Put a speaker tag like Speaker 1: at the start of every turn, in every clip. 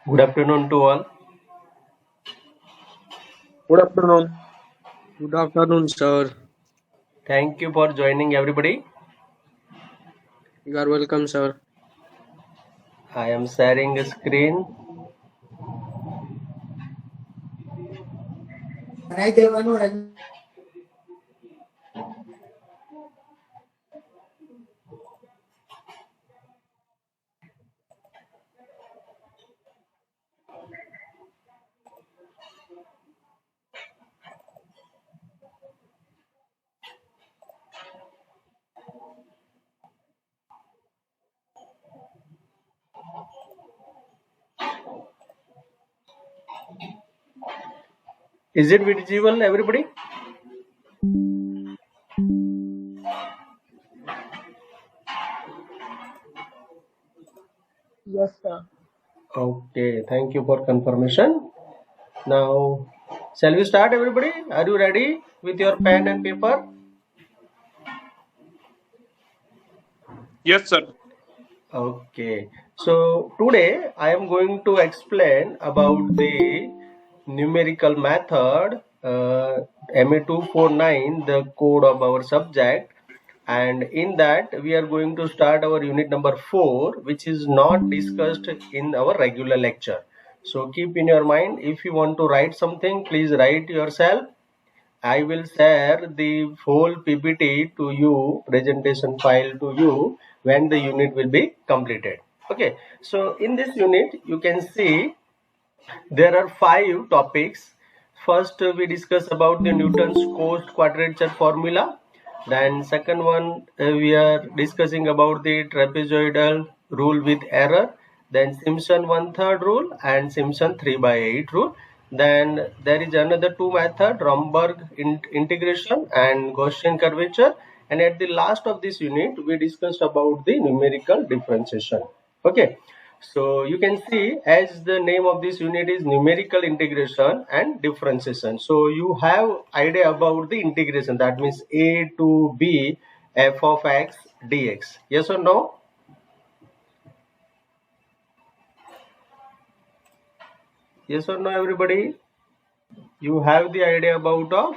Speaker 1: Good afternoon to all.
Speaker 2: Good afternoon. Good afternoon, sir.
Speaker 1: Thank you for joining everybody.
Speaker 2: You are welcome, sir.
Speaker 1: I am sharing a screen. Is it visible, everybody?
Speaker 2: Yes, sir.
Speaker 1: Okay, thank you for confirmation. Now, shall we start, everybody? Are you ready with your pen and paper?
Speaker 3: Yes, sir.
Speaker 1: Okay, so today I am going to explain about the numerical method Ma249, the code of our subject, and in that we are going to start our unit number 4, which is not discussed in our regular lecture. So keep in your mind, if you want to write something, please write yourself. I will share the whole PPT to you, presentation file to you, when the unit will be completed. Okay, so in this unit you can see there are 5 topics. First, we discuss about the Newton's cost quadrature formula. Then second one, we are discussing about the trapezoidal rule with error. Then Simpson 1/3 rule and Simpson 3/8 rule. Then there is another two method, Romberg integration and Gaussian curvature. And at the last of this unit, we discussed about the numerical differentiation. Okay. So you can see, as the name of this unit is numerical integration and differentiation. So you have idea about the integration, that means a to b f of x dx. Yes or no? Yes or no, everybody? You have the idea about of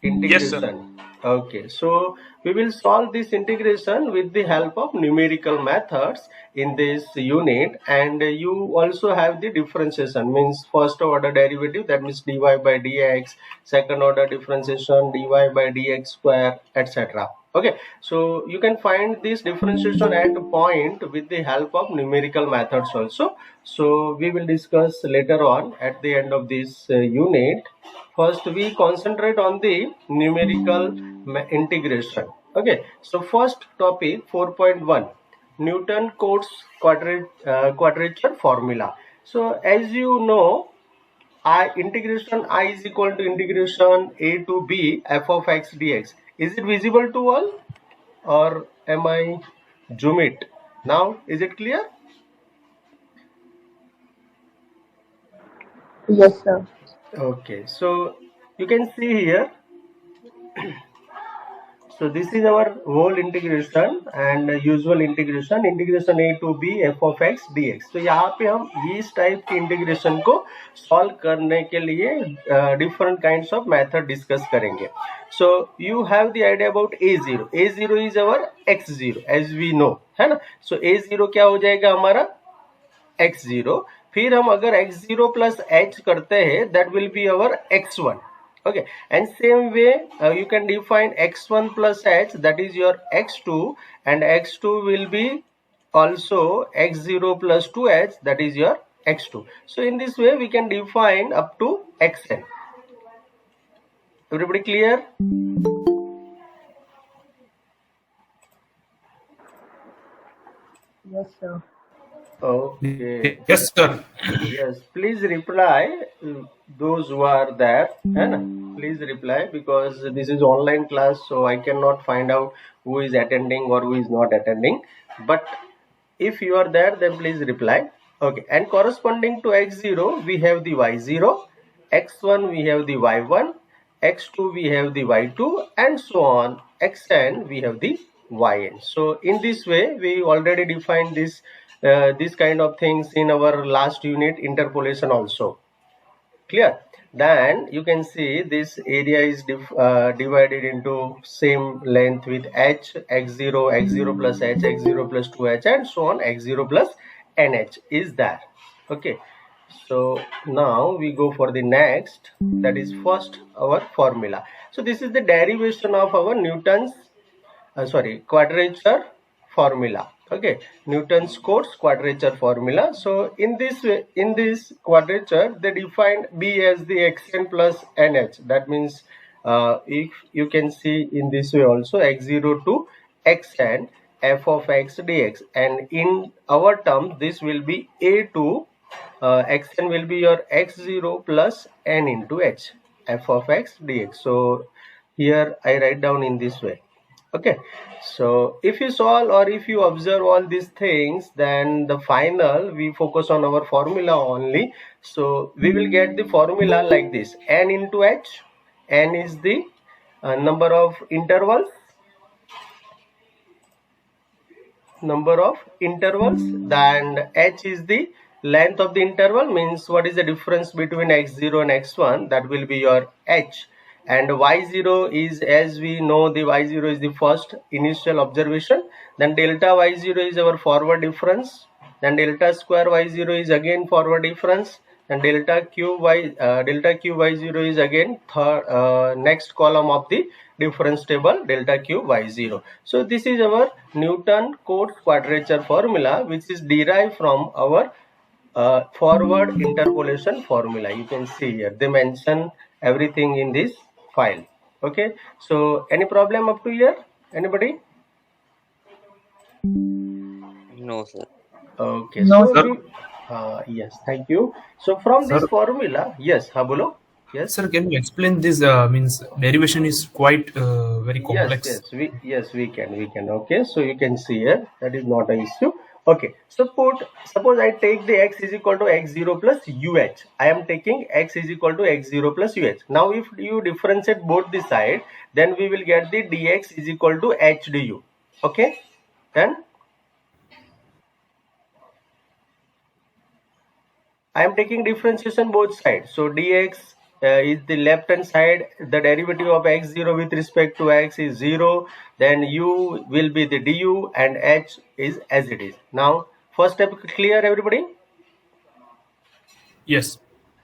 Speaker 3: Yes, sir.
Speaker 1: integration. Okay, so we will solve this integration with the help of numerical methods in this unit, and you also have the differentiation, means first order derivative, that means dy by dx, second order differentiation dy by dx square, etc. Okay, so you can find this differentiation at a point with the help of numerical methods also. So we will discuss later on at the end of this unit. First, we concentrate on the numerical integration. Okay, so first topic 4.1, Newton cotes quadrature formula. So as you know, I integration I is equal to integration a to b f of x dx. Is it visible to all, or am I zoom it? Now is it clear?
Speaker 2: Yes, sir.
Speaker 1: Okay, so you can see here. So this is our whole integration and usual integration a to b f of x dx. तो यहाँ पे हम इस type के integration को solve करने के लिए different kinds of method discuss करेंगे. So you have the idea about a0. a0 is our x0 as we know, है ना. So a0 क्या हो जाएगा हमारा x0. फिर हम अगर x0 plus h करते हैं, that will be our x1. Okay, and same way you can define x1 plus h, that is your x2, and x2 will be also x0 plus 2h, that is your x2. So in this way we can define up to xn. Everybody clear?
Speaker 2: Yes, sir.
Speaker 1: Okay.
Speaker 3: Yes, sir.
Speaker 1: Yes, please reply, those who are there, and please reply, because this is online class, so I cannot find out who is attending or who is not attending. But if you are there, then please reply. Okay, and corresponding to x0, we have the y0, x1 we have the y1, x2 we have the y2, and so on, xn we have the yn. So in this way, we already defined this this kind of things in our last unit, interpolation also. Clear? Then you can see this area is divided into same length with h, x0, x0 plus h, x0 plus 2h, and so on, x0 plus nh is there. Okay, so now we go for the next, that is first our formula. So this is the derivation of our Newton's quadrature formula. Okay, Newton's course quadrature formula. So in this way, in this quadrature, they defined b as the xn plus nh. That means if you can see in this way also, x0 to xn f of x dx, and in our term this will be a to xn will be your x0 plus n into h, f of x dx. So here I write down in this way. Okay, so if you solve or if you observe all these things, then the final we focus on our formula only. So we will get the formula like this: n into h. N is the number of intervals, then h is the length of the interval, means what is the difference between x0 and x1, that will be your h. And y0 is, as we know, the y0 is the first initial observation, then delta y0 is our forward difference, then delta square y0 is again forward difference, and delta q y0 is again next column of the difference table, delta q y0. So this is our Newton Cotes quadrature formula, which is derived from our forward interpolation formula. You can see here they mention everything in this file. Okay, so any problem up to here, anybody?
Speaker 4: No, sir.
Speaker 1: Okay,
Speaker 2: No,
Speaker 1: so
Speaker 2: sir.
Speaker 1: yes, thank you. So from
Speaker 5: Sir,
Speaker 1: this formula, yes, Habolo, yes.
Speaker 5: sir, can you explain this? Means derivation is quite very complex.
Speaker 1: Yes, we can. Okay, so you can see here, that is not an issue. Okay, suppose I take the x is equal to x0 plus uh. I am taking x is equal to x0 plus uh. Now if you differentiate both the side, then we will get the dx is equal to h du. Okay, then I am taking differentiation both sides. So dx is the left hand side, the derivative of x0 with respect to x is 0, then u will be the du, and h is as it is. Now first step clear, everybody?
Speaker 5: Yes.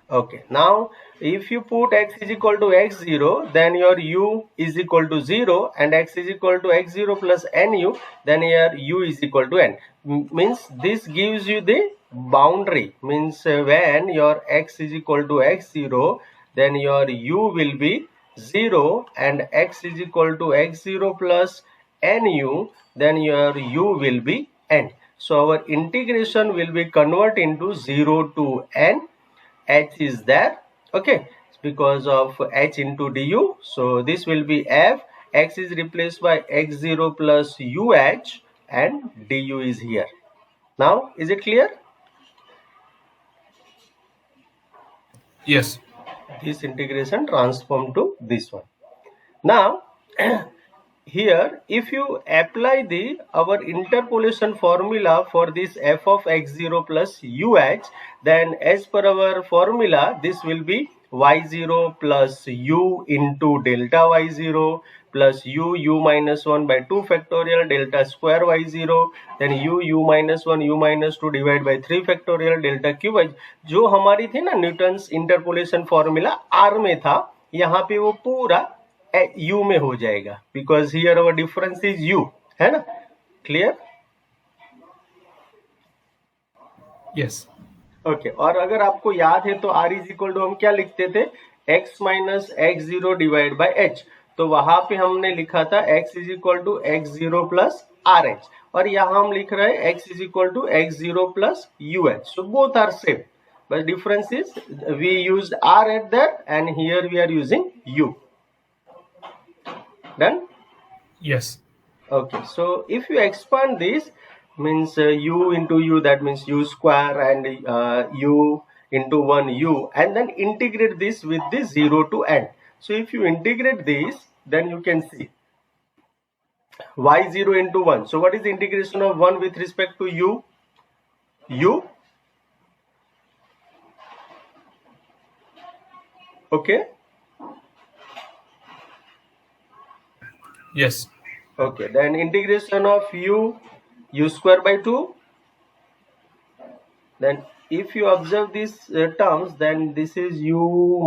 Speaker 1: Okay, now if you put x is equal to x0, then your u is equal to 0, and x is equal to x0 plus nu, then here u is equal to n. Means this gives you the boundary, means when your x is equal to x0, then your u will be 0, and x is equal to x0 plus nu, then your u will be n. So our integration will be convert into 0 to n. H is there, okay, because of h into du. So this will be f, x is replaced by x0 plus uh, and du is here. Now is it clear?
Speaker 5: Yes.
Speaker 1: This integration transform to this one. Now here if you apply the our interpolation formula for this f of x0 plus uh, then as per our formula this will be y0 plus u into delta y0 plus u minus 1 by 2 factorial delta square y0, then u minus 1 u minus 2 divided by 3 factorial delta q y, जो हमारी थी ना Newton's interpolation formula R में था, यहाँ पे वो पूरा u में हो जाएगा, because here our difference is u, है ना? क्लियर?
Speaker 5: Yes.
Speaker 1: ओके, और अगर आपको याद है तो r इज इक्वल टू हम क्या लिखते थे, x minus x0 divide by h, तो वहां पे हमने लिखा था x is equal to x0 plus RH, और यहाँ हम लिख रहे हैं x is equal to x0 plus UH. So both are same, but difference is we used r at that and here we are using u. Done?
Speaker 5: Yes.
Speaker 1: Okay, so if you expand this, means u into u, that means u square, and u into 1 u, and then integrate this with the 0 to n. So if you integrate this, then you can see y0 into 1. So what is the integration of 1 with respect to u? u. Okay.
Speaker 5: Yes.
Speaker 1: Okay. Then integration of u square by 2. Then if you observe these terms, then this is u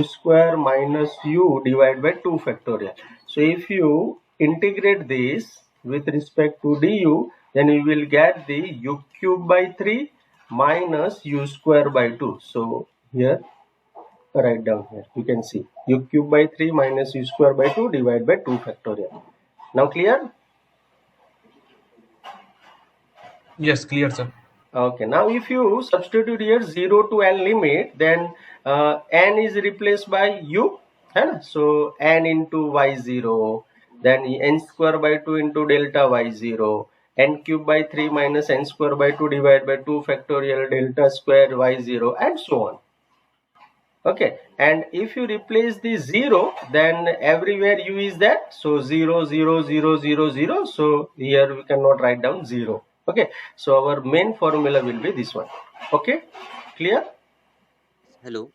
Speaker 1: square minus u divided by 2 factorial. So if you integrate this with respect to du, then you will get the u cube by 3 minus u square by 2. So here, write down here, you can see u cube by 3 minus u square by 2 divided by 2 factorial. Now clear?
Speaker 5: Yes, clear, sir.
Speaker 1: Okay, now if you substitute here 0 to n limit, then n is replaced by u, right? So n into y0, then n square by 2 into delta y0, n cube by 3 minus n square by 2 divided by 2 factorial delta square y0, and so on. Okay, and if you replace the 0, then everywhere u is there, so 0 0 0 0 0, so here we cannot write down 0. Okay, so our main formula will be this one. Okay, clear?
Speaker 4: Hello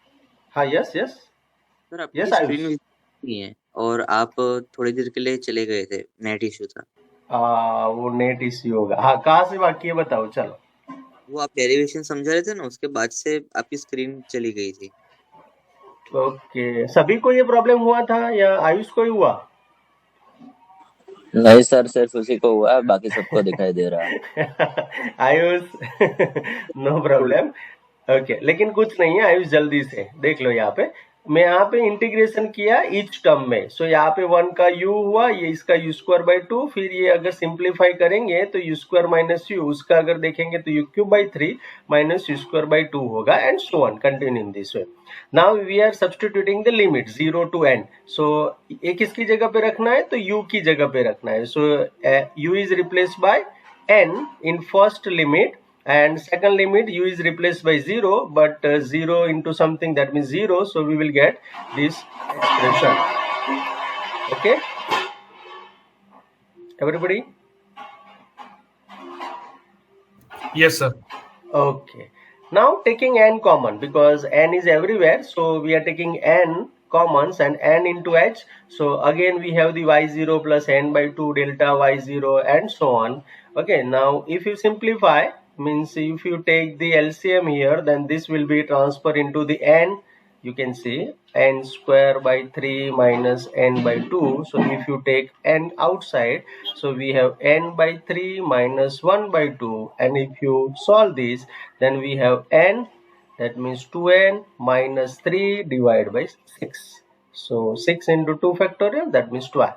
Speaker 1: हाँ, yes, yes,
Speaker 4: sir, आपकी
Speaker 1: yes,
Speaker 4: screen
Speaker 1: Ayush.
Speaker 4: नहीं है और आप थोड़ी देर के लिए चले गए थे, नेट इश्यू था।
Speaker 1: वो नेट इश्यू होगा। हाँ, कहाँ से बाकी है बताओ, चलो।
Speaker 4: वो आप डेरिवेशन समझा रहे थे ना, उसके बाद से आपकी स्क्रीन चली गई थी।
Speaker 1: ओके, सभी को ये प्रॉब्लम हुआ था या आयुष को ही हुआ?
Speaker 6: नहीं सर, सिर्फ उसी को हुआ है, बाकी सबको दिखाई दे रहा है।
Speaker 1: Ayush no problem. ओके, लेकिन कुछ नहीं है आयुष, जल्दी से देख लो। यहाँ पे मैं यहाँ पे इंटीग्रेशन किया ईच टर्म में, सो यहाँ पे 1 का u हुआ, ये इसका u स्क्वायर बाई 2, फिर ये अगर सिंप्लीफाई करेंगे तो u स्क्वायर माइनस u, उसका अगर देखेंगे तो u cube by 3 minus u square by 2 होगा, and so on, continue in this way. Now we are substituting the limit 0 to n, so ये किसकी जगह पे रखना है, तो u की जगह पे रखना है। सो u is replaced by n in first limit, and second limit u is replaced by 0, but 0 into something, that means 0, so we will get this expression. Okay, everybody?
Speaker 5: Yes, sir.
Speaker 1: Okay, now taking n common, because n is everywhere, so we are taking n commons and n into h, so again we have the y0 plus n by 2 delta y0 and so on. Okay, now if you simplify, means if you take the LCM here, then this will be transferred into the n. You can see n square by 3 minus n by 2. So if you take n outside, so we have n by 3 minus 1 by 2, and if you solve this, then we have n, that means 2n minus 3 divided by 6. So 6 into 2 factorial, that means 12.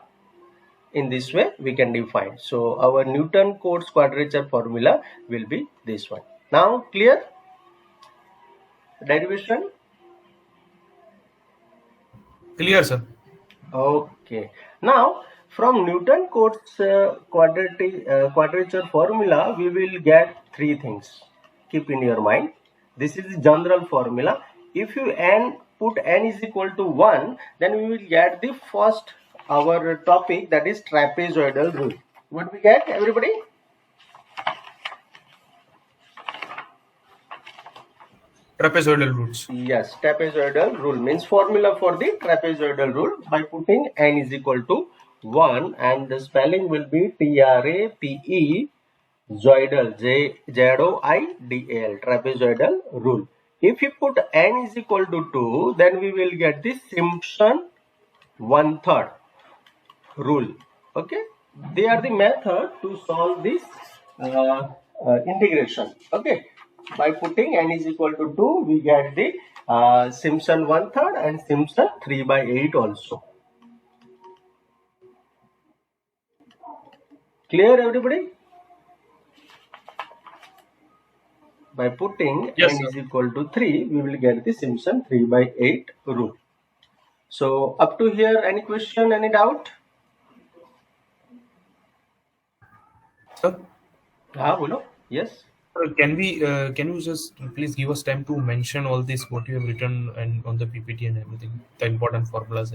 Speaker 1: In this way we can define. So our Newton Cotes quadrature formula will be this one. Now clear? Derivation?
Speaker 5: Clear, sir.
Speaker 1: Okay. Now from Newton Cotes quadrature formula, we will get three things. Keep in your mind. This is the general formula. If you put n is equal to 1, then we will get the first our topic, that is trapezoidal rule. What we get, everybody?
Speaker 5: Trapezoidal roots.
Speaker 1: Yes, trapezoidal rule means formula for the trapezoidal rule by putting n is equal to 1, and the spelling will be TRAPE zoidal, ZOIDAL, trapezoidal rule. If you put n is equal to 2, then we will get the Simpson 1/3 rule. Okay, they are the method to solve this integration. Okay, by putting n is equal to 2, we get the Simpson 1/3 and Simpson 3/8 also. Clear, everybody? By putting
Speaker 5: Yes,
Speaker 1: n
Speaker 5: sir.
Speaker 1: is equal to 3, we will get the Simpson 3/8 rule. So up to here, any question, any doubt?
Speaker 5: Sir,
Speaker 1: Bolo. Yes.
Speaker 5: can you just please give us time to mention all this what you have written and on the PPT and everything, the important formulas?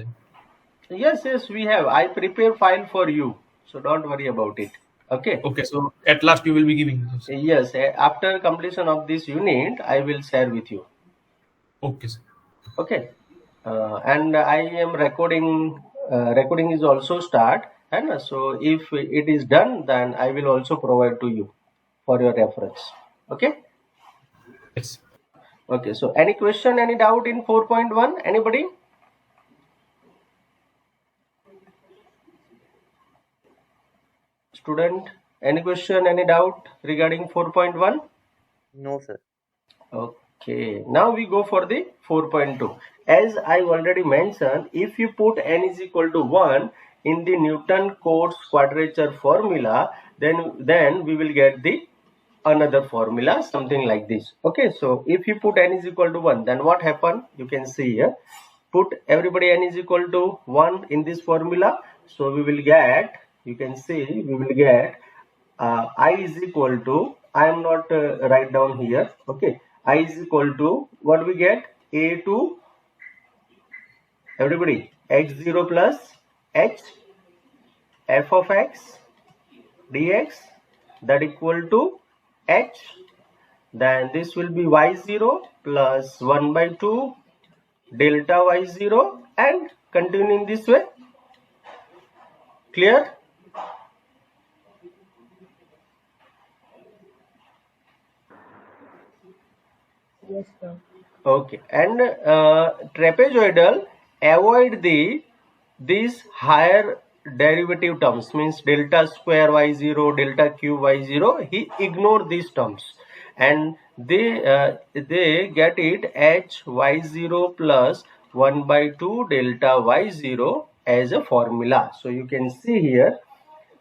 Speaker 1: Yes, we have. I prepare file for you, so don't worry about it. Okay.
Speaker 5: Okay, so at last you will be giving this.
Speaker 1: Yes, after completion of this unit, I will share with you.
Speaker 5: Okay, sir.
Speaker 1: Okay. And I am recording. Recording is also start, and so if it is done, then I will also provide to you for your reference. Okay.
Speaker 5: Yes.
Speaker 1: Okay. So any question, any doubt in 4.1? Anybody? Student, any question, any doubt regarding 4.1?
Speaker 4: No, sir.
Speaker 1: Okay, now we go for the 4.2. As I already mentioned, if you put n is equal to 1 in the Newton-Cotes quadrature formula, then we will get the another formula, something like this. Okay, so if you put n is equal to 1, then what happened? You can see here. Put everybody n is equal to 1 in this formula. So we will get, you can see, we will get I is equal to, I am not write down here. Okay, I is equal to, what we get? A to, everybody, x0 plus h f of x dx, that equal to h. Then this will be y0 plus 1 by 2 delta y0, and continuing this way. Clear?
Speaker 7: Yes, sir.
Speaker 1: Okay, and trapezoidal, avoid these higher derivative terms, means delta square y0, delta cube y0. He ignore these terms, and they get it h y0 plus 1 by 2 delta y0 as a formula. So you can see here,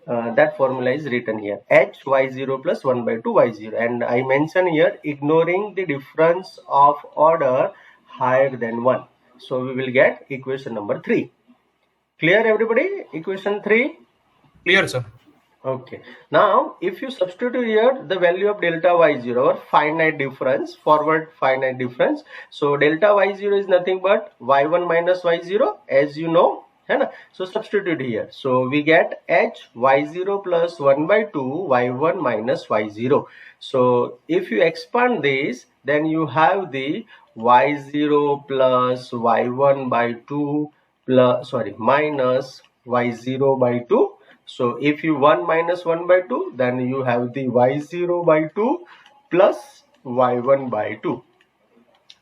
Speaker 1: that formula is written here, h y0 plus 1 by 2 y0, and I mention here ignoring the difference of order higher than 1. So we will get equation number 3. Clear, everybody? Equation 3.
Speaker 5: Clear, sir.
Speaker 1: Okay, now if you substitute here the value of delta y0, or finite difference, forward finite difference, so delta y0 is nothing but y1 minus y0, as you know, है ना? So substitute here, so we get h y0 plus 1 by 2 y1 minus y0. So if you expand this, then you have the y0 plus y1 by 2 plus, sorry, minus y0 by 2. So if you 1 minus 1 by 2, then you have the y0 by 2 plus y1 by 2.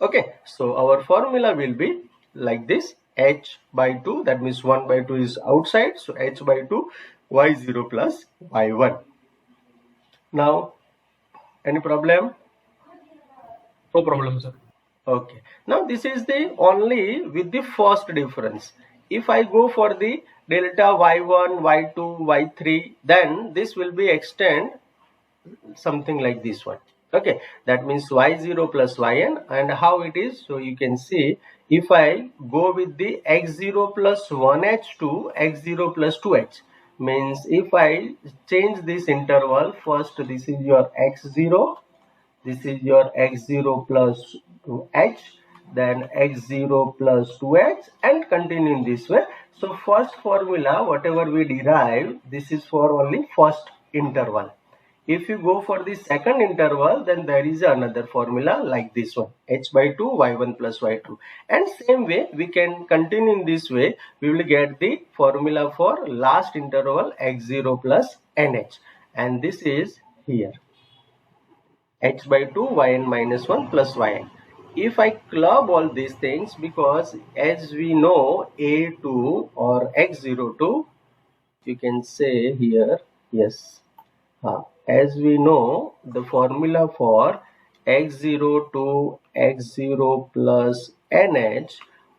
Speaker 1: Okay, so our formula will be like this, h by 2, that means 1 by 2 is outside, so h by 2 y0 plus y1. Now, any problem?
Speaker 5: No problem, sir.
Speaker 1: Okay, now this is the only with the first difference. If I go for the delta y1, y2, y3, then this will be extend something like this one. Okay, that means y0 plus yn, and how it is, so you can see, if I go with the x0 plus 1h to x0 plus 2h, means if I change this interval, first this is your x0, this is your x0 plus 2h, then x0 plus 2h, and continue in this way. So first formula, whatever we derive, this is for only first interval. If you go for the second interval, then there is another formula like this one, h by 2 y1 plus y2, and same way we can continue in this way. We will get the formula for last interval x0 plus nh, and this is here, h by 2 yn minus 1 plus yn. If I club all these things, because as we know a2 or x02, you can say here, yes, as we know the formula for x0 to x0 plus nh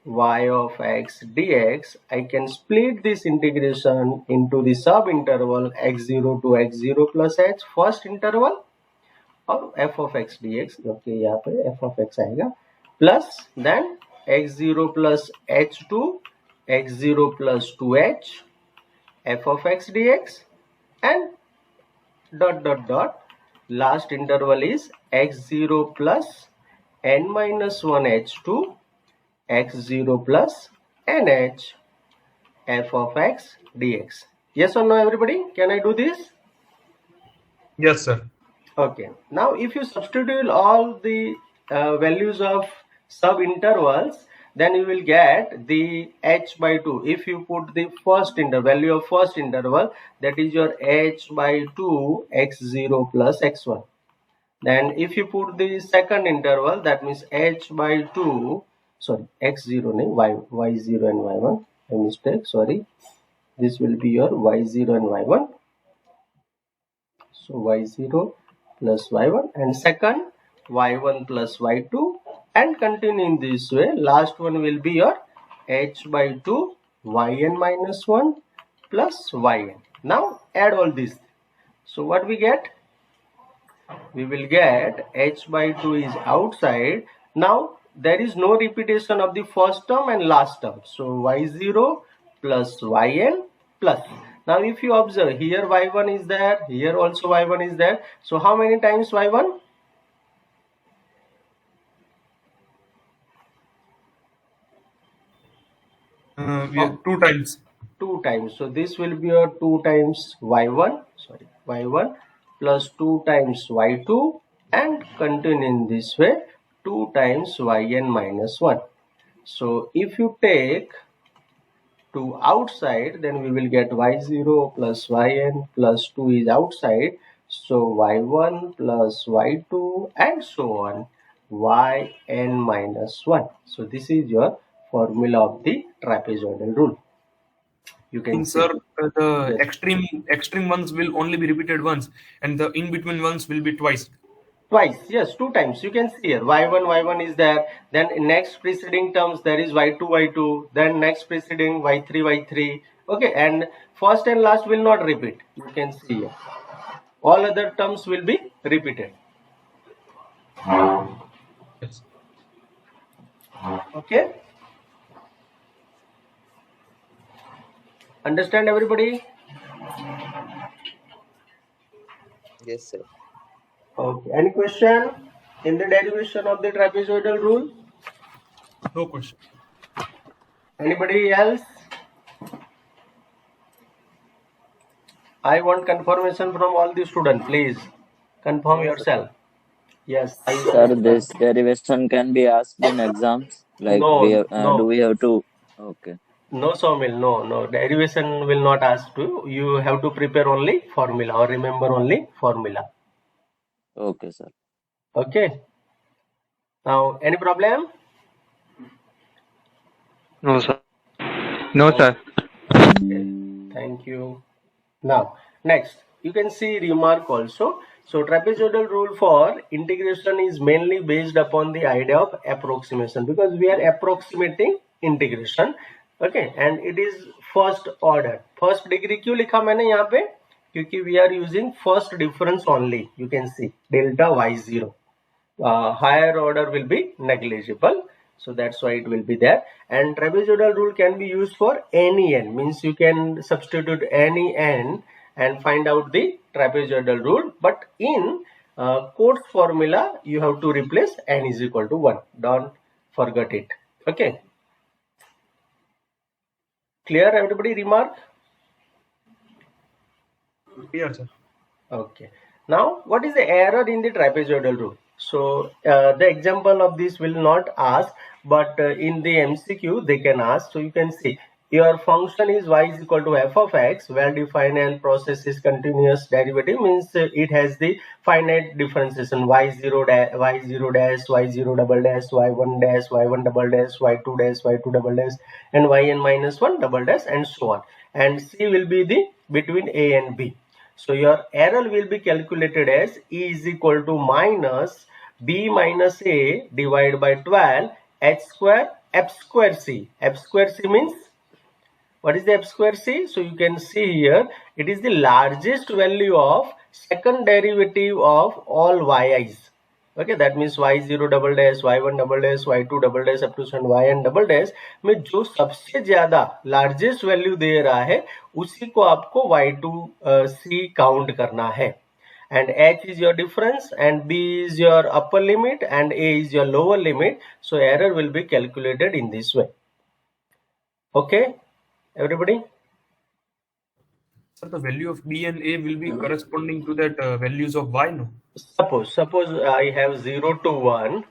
Speaker 1: y of x dx, I can split this integration into the sub interval x0 to x0 plus h first interval, और f of x dx, okay, यहाँ पे f of x आएगा, plus then x0 plus h2, x0 plus 2h, f of x dx, and dot dot dot, last interval is x0 plus n minus 1 h2, x0 plus nh, f of x dx. Yes or no, everybody? Can I do this?
Speaker 5: Yes, sir.
Speaker 1: Okay. Now, if you substitute all the values of sub-intervals, then you will get the h by 2. If you put the first value of first interval, that is your h by 2 x0 plus x1. Then if you put the second interval, that means h by 2, sorry, x0, y0 and y1, a mistake, sorry. This will be your y0 and y1. So y0 plus y1, and second y1 plus y2, and continue in this way. Last one will be your h by 2 yn minus 1 plus yn. Now add all this. So what we get? We will get h by 2 is outside. Now there is no repetition of the first term and last term. So y0 plus yn plus. Now if you observe, here y1 is there, here also y1 is there. So how many times y1?
Speaker 5: We have 2 times.
Speaker 1: 2 times. So this will be your 2 times y1, sorry, y1 plus 2 times y2, and continue in this way, 2 times yn minus 1. So if you take 2 outside, then we will get y0 plus yn plus 2 is outside. So y1 plus y2 and so on, yn minus 1. So this is your formula of the trapezoidal rule. You can
Speaker 5: Sir, the
Speaker 1: yes.
Speaker 5: extreme ones will only be repeated once, and the in between ones will be twice.
Speaker 1: Twice, yes, 2 times. You can see here y1 is there, then next preceding terms there is y2, then next preceding y3. Okay, and first and last will not repeat. You can see here all other terms will be repeated.
Speaker 5: Yes.
Speaker 1: Okay, understand everybody?
Speaker 4: Yes, sir.
Speaker 1: Okay, any question in the derivation of the trapezoidal rule?
Speaker 5: No question.
Speaker 1: Anybody else? I want confirmation from all the students. Please confirm yourself. Yes.
Speaker 6: Sir, this derivation can be asked in exams. Like
Speaker 1: No,
Speaker 6: do we have to? Okay.
Speaker 1: no, Somil, no. Derivation will not ask to. You have to prepare only formula or remember only formula.
Speaker 6: Okay, sir.
Speaker 1: Okay. Now, any problem?
Speaker 2: No, sir. No, sir.
Speaker 1: Okay. Thank you. Now, next, you can see remark also. So, trapezoidal rule for integration is mainly based upon the idea of approximation, because we are approximating integration. Okay, and it is first order. First degree क्यों लिखा मैंने यहाँ पे? क्योंकि we are using first difference only. You can see delta y0. Higher order will be negligible. So that's why it will be there. And trapezoidal rule can be used for any n. Means you can substitute any n and find out the trapezoidal rule. But in Coates formula, you have to replace n is equal to 1. Don't forget it. Okay. Clear, everybody? Remark?
Speaker 5: Clear, sir.
Speaker 1: Okay. Now, what is the error in the trapezoidal rule? So, the example of this will not ask, but in the MCQ they can ask. So, you can see your function is y is equal to f of x, well defined, and process is continuous derivative, means it has the finite differentiation y0 dash, y0 dash, y0 double dash, y1 dash, y1 double dash, y2 dash, y2 double dash, and yn minus 1 double dash, and so on. And c will be the between a and b. So your error will be calculated as E is equal to minus B minus A divided by 12 H square F square C. F square C means, what is the F square C? So you can see here, it is the largest value of second derivative of all yi's. Okay, that means y0 double dash, y1 double dash, y2 double dash up to yn double dash में जो सबसे ज्यादा largest value दे रहा है उसी को आपको y2 c count करना है. And h is your difference, and b is your upper limit, and a is your lower limit. So error will be calculated in this way. Okay, everybody?
Speaker 5: So the value of b and a will be corresponding to that values of y, no?
Speaker 1: Suppose I have 0 to 1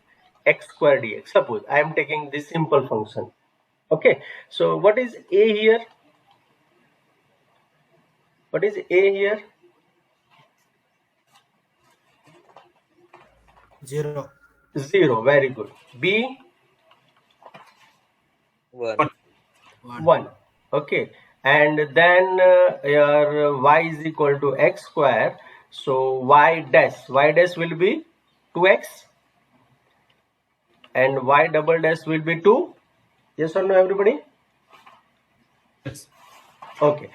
Speaker 1: x square dx. Suppose I am taking this simple function. Okay, so what is a here? What is a here?
Speaker 2: 0.
Speaker 1: 0. Very good. B?
Speaker 4: 1.
Speaker 1: 1. Okay, and then your y is equal to x square. So y dash will be 2x and y double dash will be 2. Yes or no, everybody?
Speaker 5: Yes.
Speaker 1: Okay,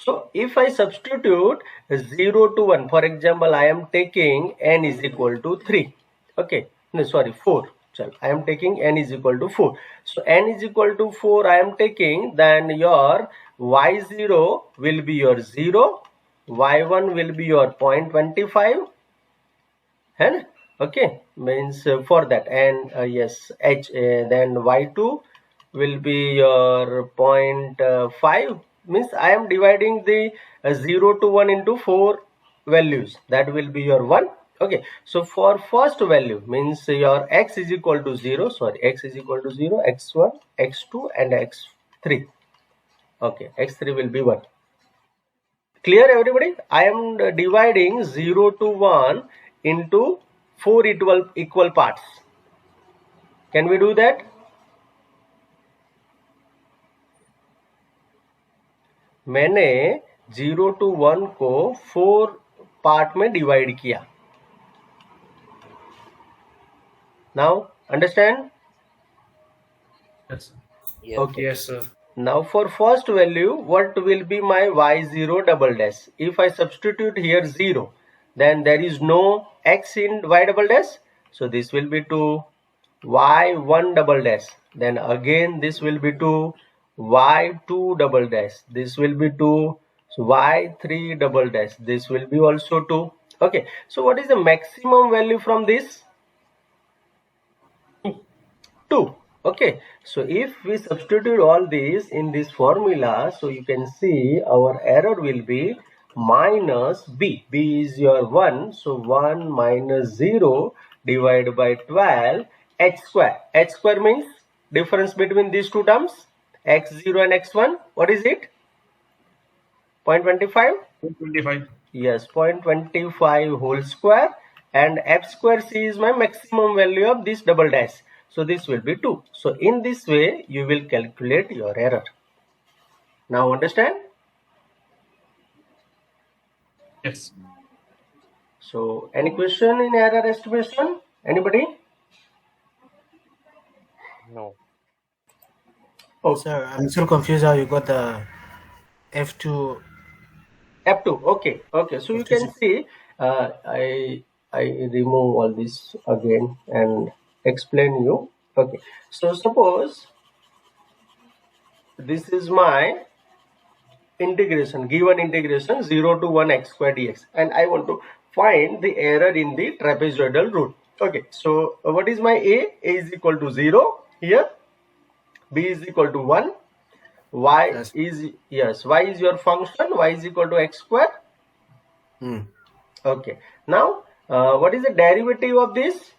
Speaker 1: so if I substitute 0 to 1, for example, I am taking n is equal to 3. Okay, no, sorry, 4. So I am taking n is equal to 4. So n is equal to 4 I am taking, then your y0 will be your 0, y1 will be your 0.25, and okay, means for that, and yes, then y2 will be your 0.5, means I am dividing the 0 to 1 into 4 values, that will be your 1. Okay, so for first value means your x is equal to 0, sorry, x is equal to 0, x1, x2 and x3. Okay, x3 will be 1. Clear, everybody? I am dividing 0 to 1 into 4 equal parts. Can we do that? मैंने 0 to 1 को 4 part में divide किया. Now understand?
Speaker 5: Yes.
Speaker 4: Yes.
Speaker 1: Okay.
Speaker 5: Yes, sir.
Speaker 1: Now for first value, what will be my y0 double dash? If I substitute here 0, then there is no x in y double dash, so this will be 2. y1 double dash, then again this will be 2. y2 double dash, this will be 2. So y3 double dash, this will be also 2. Okay, so what is the maximum value from this? 2. Okay, so if we substitute all these in this formula, so you can see our error will be minus b. B is your 1, so 1 minus 0 divided by 12 h square. H square means difference between these two terms, x0 and x1. What is it? 0.25?
Speaker 5: 25.
Speaker 1: Yes, 0.25 whole square, and f square c is my maximum value of this double dash. So this will be 2. So in this way you will calculate your error. Now understand?
Speaker 5: Yes.
Speaker 1: So any question in error estimation? Anybody?
Speaker 4: No.
Speaker 1: Oh,
Speaker 2: Sir, I'm still confused how you got the F2.
Speaker 1: F2. Okay. Okay. So you can see I remove all this again and explain you. Okay. So suppose this is my integration, given integration 0 to 1 x square dx, and I want to find the error in the trapezoidal rule. Okay, so what is my a? A is equal to 0 here, b is equal to 1, y is, yes, y is your function, y is equal to x square. Okay, now what is the derivative of this?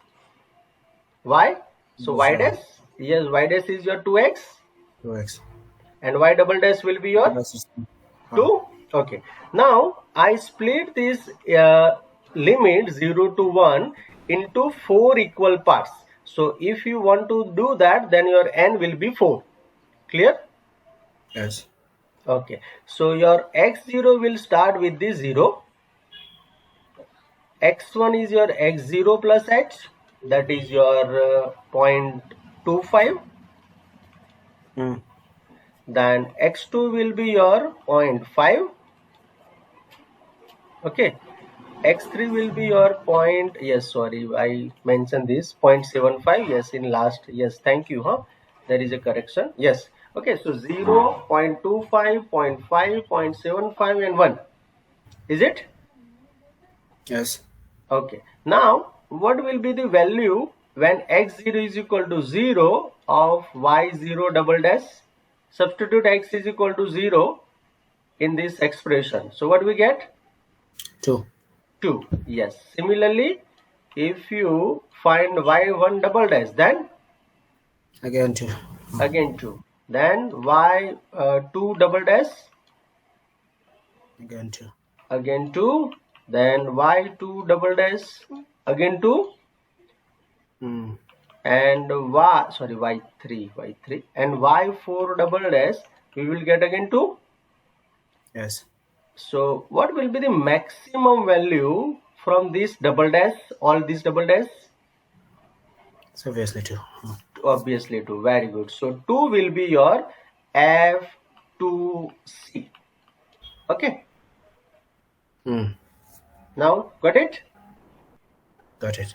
Speaker 1: Y. So y dash, yes, y dash is your 2x.
Speaker 2: 2x.
Speaker 1: And y double dash will be your 2. Okay, now I split this limit 0 to 1 into 4 equal parts. So if you want to do that, then your n will be 4. Clear?
Speaker 2: Yes.
Speaker 1: Okay, so your x0 will start with the 0. x1 is your x0 plus h, that is your 0.25. Then x2 will be your 0.5. Okay, x3 will be your point, yes, sorry, I mentioned this 0.75. yes, in last, yes, thank you, there is a correction, yes. Okay, so 0, 0.25, 0.5, 0.75 and 1, is it?
Speaker 2: Yes.
Speaker 1: Okay, now what will be the value when x0 is equal to 0 of y0 double dash? Substitute x is equal to 0. in this expression. So what do we get?
Speaker 2: 2.
Speaker 1: 2. Yes. Similarly, if you find y1 double dash, then
Speaker 2: Again 2.
Speaker 1: again 2. Then y2 double dash,
Speaker 2: Again 2.
Speaker 1: again 2. Then y2 double dash, again 2.
Speaker 2: Hmm.
Speaker 1: And y3 and y4 double dash, we will get again 2.
Speaker 2: Yes.
Speaker 1: So what will be the maximum value from this double dash, all these double dash?
Speaker 2: So obviously 2.
Speaker 1: Obviously 2. Very good. So 2 will be your F2C. Okay. Now got it?
Speaker 2: Got it.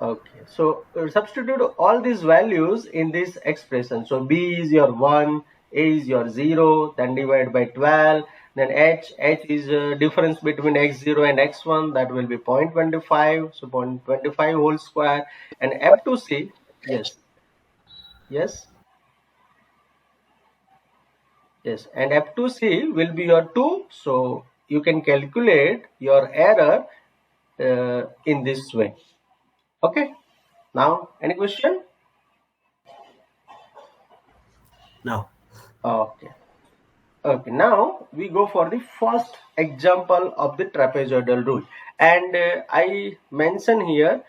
Speaker 1: Okay. So substitute all these values in this expression. So B is your 1, A is your 0, then divide by 12. Then H is difference between x0 and x1, that will be 0.25. So 0.25 whole square. And F2C, yes. Yes. Yes, and F2C will be your 2. So you can calculate your error in this way. Okay. Now, any question?
Speaker 2: No.
Speaker 1: Okay. Okay. Now we go for the first example of the trapezoidal rule, and I mention here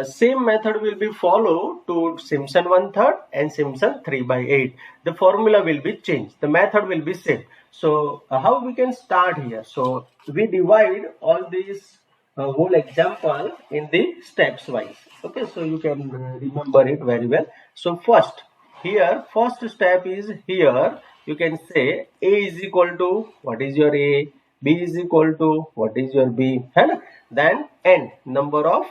Speaker 1: same method will be followed to Simpson 1/3 and Simpson 3/8. The formula will be changed. The method will be same. So how we can start here? So we divide all these whole example in the steps wise. Okay, so you can remember it very well. So first step is here. You can say A is equal to what is your A, B is equal to what is your B, and then n number of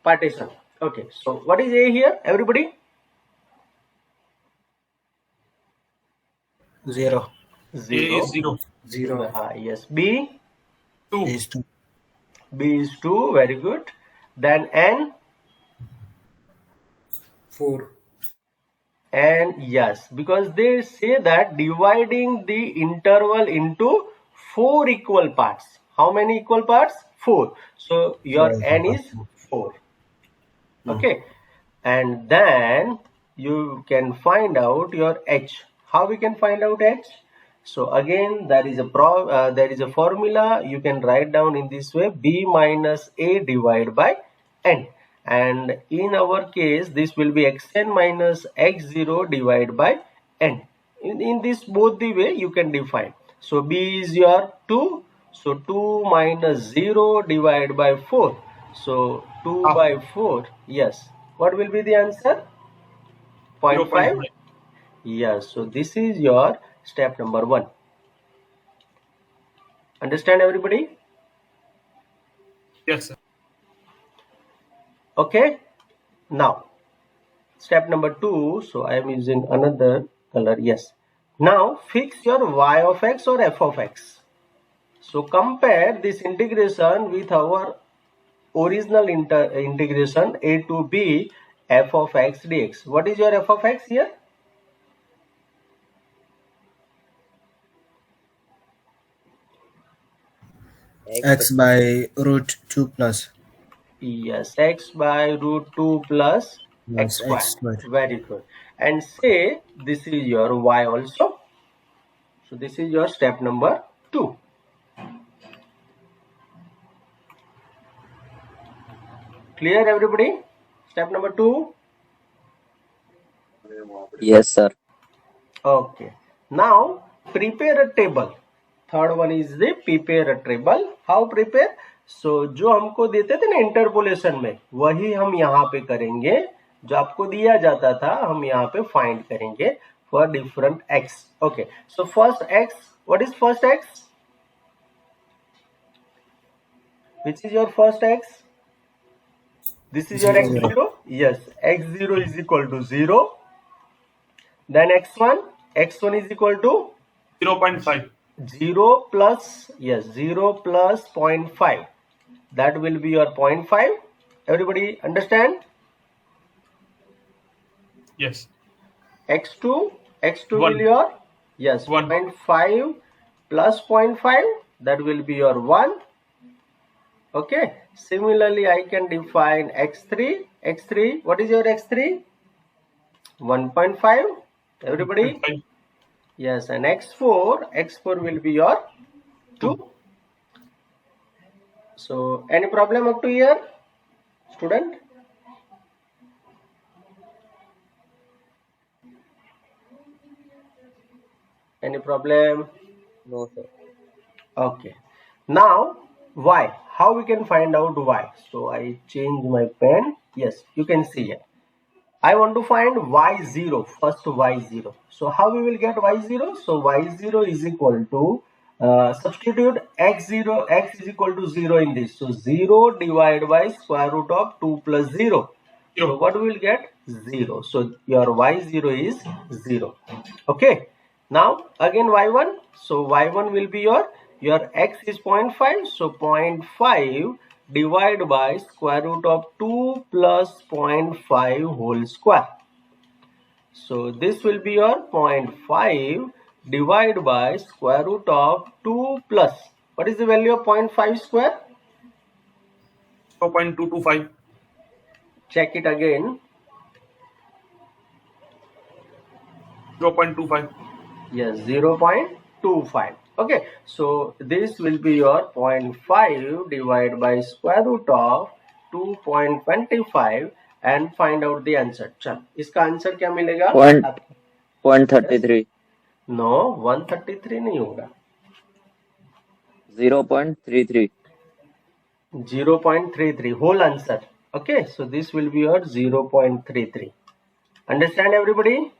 Speaker 1: partition. Okay, so what is A here, everybody?
Speaker 2: 0.
Speaker 1: 0.
Speaker 3: A is 0.
Speaker 2: 0.
Speaker 1: Yes. B
Speaker 3: 2.
Speaker 2: Is 2.
Speaker 1: B is 2. Very good. Then n,
Speaker 2: 4.
Speaker 1: and yes, because they say that dividing the interval into 4 equal parts. How many equal parts? 4. So your n is 4. Okay, and then you can find out your h. How we can find out h? So again, there is a formula you can write down in this way: b minus a divided by n, and in our case this will be xn minus x0 divided by n. In this both the way you can define. So b is your 2, so 2 minus 0 divided by 4. So 2 by 4, yes. What will be the answer? 0.5? Yes, so this is your step number 1. Understand everybody?
Speaker 3: Yes, sir.
Speaker 1: Okay. Now, step number 2. So I am using another color. Yes. Now fix your y of x or f of x. So compare this integration with our original integration a to b f of x dx. What is your f of x here?
Speaker 2: X by root 2 plus.
Speaker 1: Yes, x by root 2 plus x square.
Speaker 2: X squared.
Speaker 1: Very good. And say this is your y also. So this is your step number 2. Clear everybody? Step number 2.
Speaker 6: Yes, sir.
Speaker 1: Okay. Now prepare a table. Third one is the prepare a table. How prepare? So जो हमको देते थे ना interpolation में, वही हम यहाँ पे करेंगे. जो आपको दिया जाता था हम यहाँ पे फाइंड करेंगे for different x. Okay. So first x. What is first x? Which is your first x? This is your x0. Yes. x0 is equal to 0. Then x1. x1 is equal to
Speaker 3: 0.5.
Speaker 1: 0 plus, yes, 0 plus 0.5. That will be your 0.5. Everybody understand?
Speaker 3: Yes.
Speaker 1: X2
Speaker 3: 1.
Speaker 1: will your, yes,
Speaker 3: 1.
Speaker 1: 0.5 plus 0.5, that will be your 1. Okay, similarly I can define x3, what is your x3? 1.5, everybody?
Speaker 3: 1.5.
Speaker 1: Yes, and x4 will be your 2. So any problem up to here, student? Any problem?
Speaker 4: No, sir.
Speaker 1: Okay. Now y, how we can find out y? So I change my pen. Yes, you can see it. I want to find y0, first y0. So how we will get y0? So y0 is equal to, substitute x0, x is equal to 0 in this. So 0 divided by square root of 2 plus 0. So what we will get? 0. So your y0 is 0. Okay. Now again y1. So y1 will be your x is 0.5. So 0.5 divided by square root of 2 plus 0.5 whole square. So this will be your 0.5 divided by square root of 2 plus. What is the value of 0.5 square?
Speaker 3: 0.225.
Speaker 1: Check it again.
Speaker 3: 0.25.
Speaker 1: Yes, 0.25. Okay, so this will be your 0.5 divided by square root of 2.25 and find out the answer. चल, इसका answer क्या मिलेगा?
Speaker 6: Point 33.
Speaker 1: No, 133 नहीं होगा.
Speaker 6: 0.33.
Speaker 1: 0.33 whole answer. Okay, so this will be your 0.33. Understand everybody?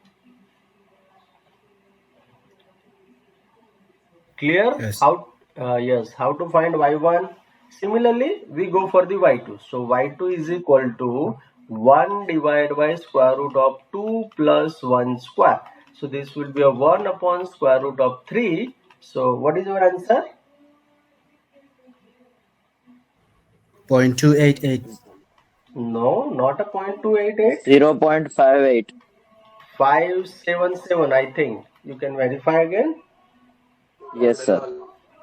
Speaker 1: Clear?
Speaker 2: Yes.
Speaker 1: How to find y1? Similarly, we go for the y2. So y2 is equal to 1 divided by square root of 2 plus 1 square. So this will be a 1 upon square root of 3. So what is your answer?
Speaker 2: 0.288.
Speaker 1: No, not a 0.288.
Speaker 6: 0.58.
Speaker 1: 577, I think. You can verify again.
Speaker 6: Yes, sir.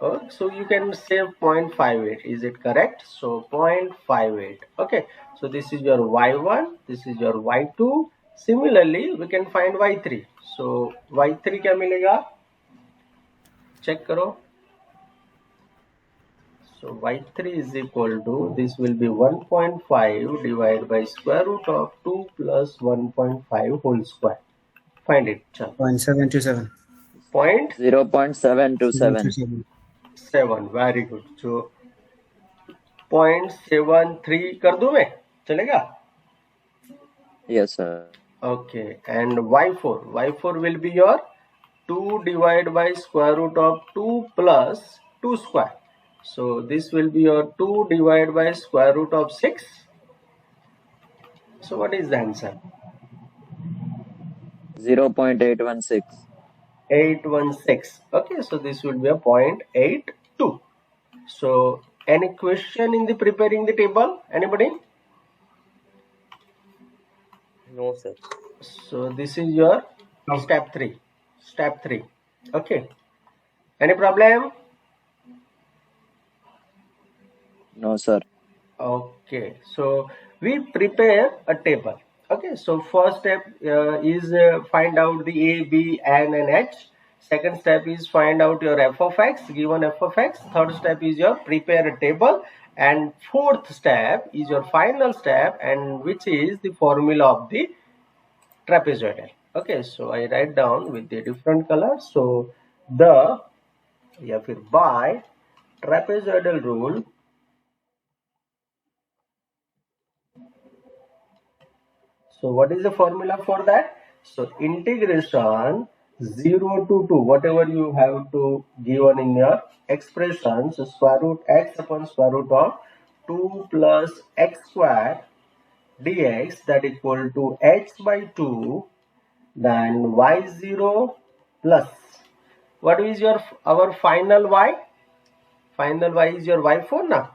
Speaker 1: Oh, so you can say 0.58. Is it correct? So 0.58. Okay. So this is your y1. This is your y2. Similarly, we can find y3. So y3 क्या मिलेगा? Check करो. So y3 is equal to, this will be 1.5 divided by square root of 2 plus 1.5 whole square. Find it. Chal.
Speaker 2: 0.727.
Speaker 6: 0.727.
Speaker 1: 7. Very good. So 0.73 कर दूं मैं? चलेगा?
Speaker 6: Yes, sir.
Speaker 1: Okay. And y4 will be your 2 divided by square root of 2 plus 2 square. So this will be your 2 divided by square root of 6. So what is the answer?
Speaker 6: 0.816.
Speaker 1: 816. Okay, so this will be a 0.82. So any question in the preparing the table? Anybody?
Speaker 4: No, sir.
Speaker 1: So this is your
Speaker 3: No.
Speaker 1: step 3. Step 3. Okay. Any problem?
Speaker 6: No, sir.
Speaker 1: Okay. So we prepare a table. Okay. So first step is find out the A, B, N and H. Second step is find out your f of x, given f of x. Third step is your prepare a table. And fourth step is your final step, and which is the formula of the trapezoidal. Okay, so I write down with the different colors. So the by trapezoidal rule, so what is the formula for that? So integration 0 to 2, whatever you have to given in your expression, so square root x upon square root of 2 plus x square dx, that equal to h by 2, then y0 plus, what is your our final y? Final y is your y4 now.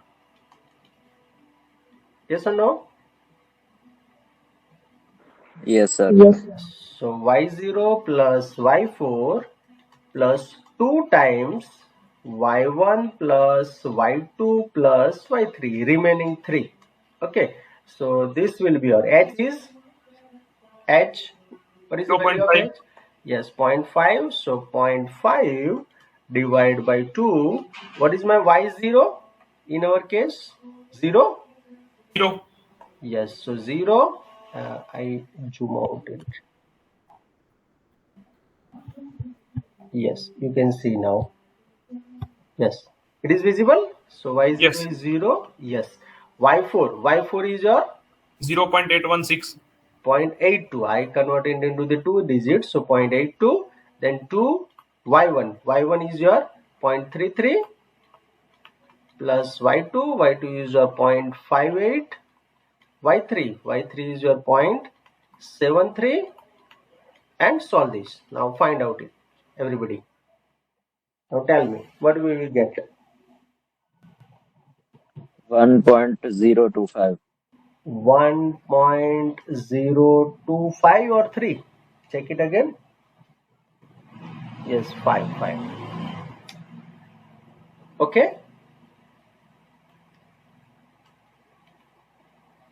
Speaker 1: Yes or no?
Speaker 6: Yes, sir.
Speaker 7: Yes, sir.
Speaker 1: So y0 plus y4 plus 2 times y1 plus y2 plus y3, remaining 3. Okay, so this will be your h is h. What is the value of
Speaker 3: 0.5.
Speaker 1: h? Yes, 0.5. So 0.5 divided by 2. What is my y0 in our case? 0?
Speaker 3: 0.
Speaker 1: Yes, so 0. I zoom out it. Yes, you can see now. Yes, it is visible. So y0
Speaker 3: Yes.
Speaker 1: is 0. Yes, y4 is your
Speaker 3: 0.816.
Speaker 1: 0.82. I converted into the two digits, so 0.82. Then 2 y1 is your 0.33 plus y2 is your 0.58, y3 is your 0.73, and solve this. Now find out it, everybody. Now tell me, what we will get?
Speaker 6: 1.025.
Speaker 1: 1.025 or 3? Check it again. Yes, 5. Okay,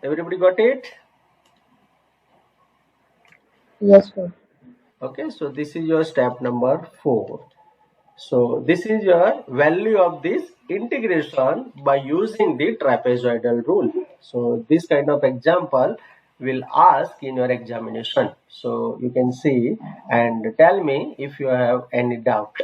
Speaker 1: everybody got it?
Speaker 7: Yes, sir.
Speaker 1: Okay, so this is your step number 4. So this is your value of this integration by using the trapezoidal rule. So this kind of example will ask in your examination. So you can see and tell me if you have any doubt.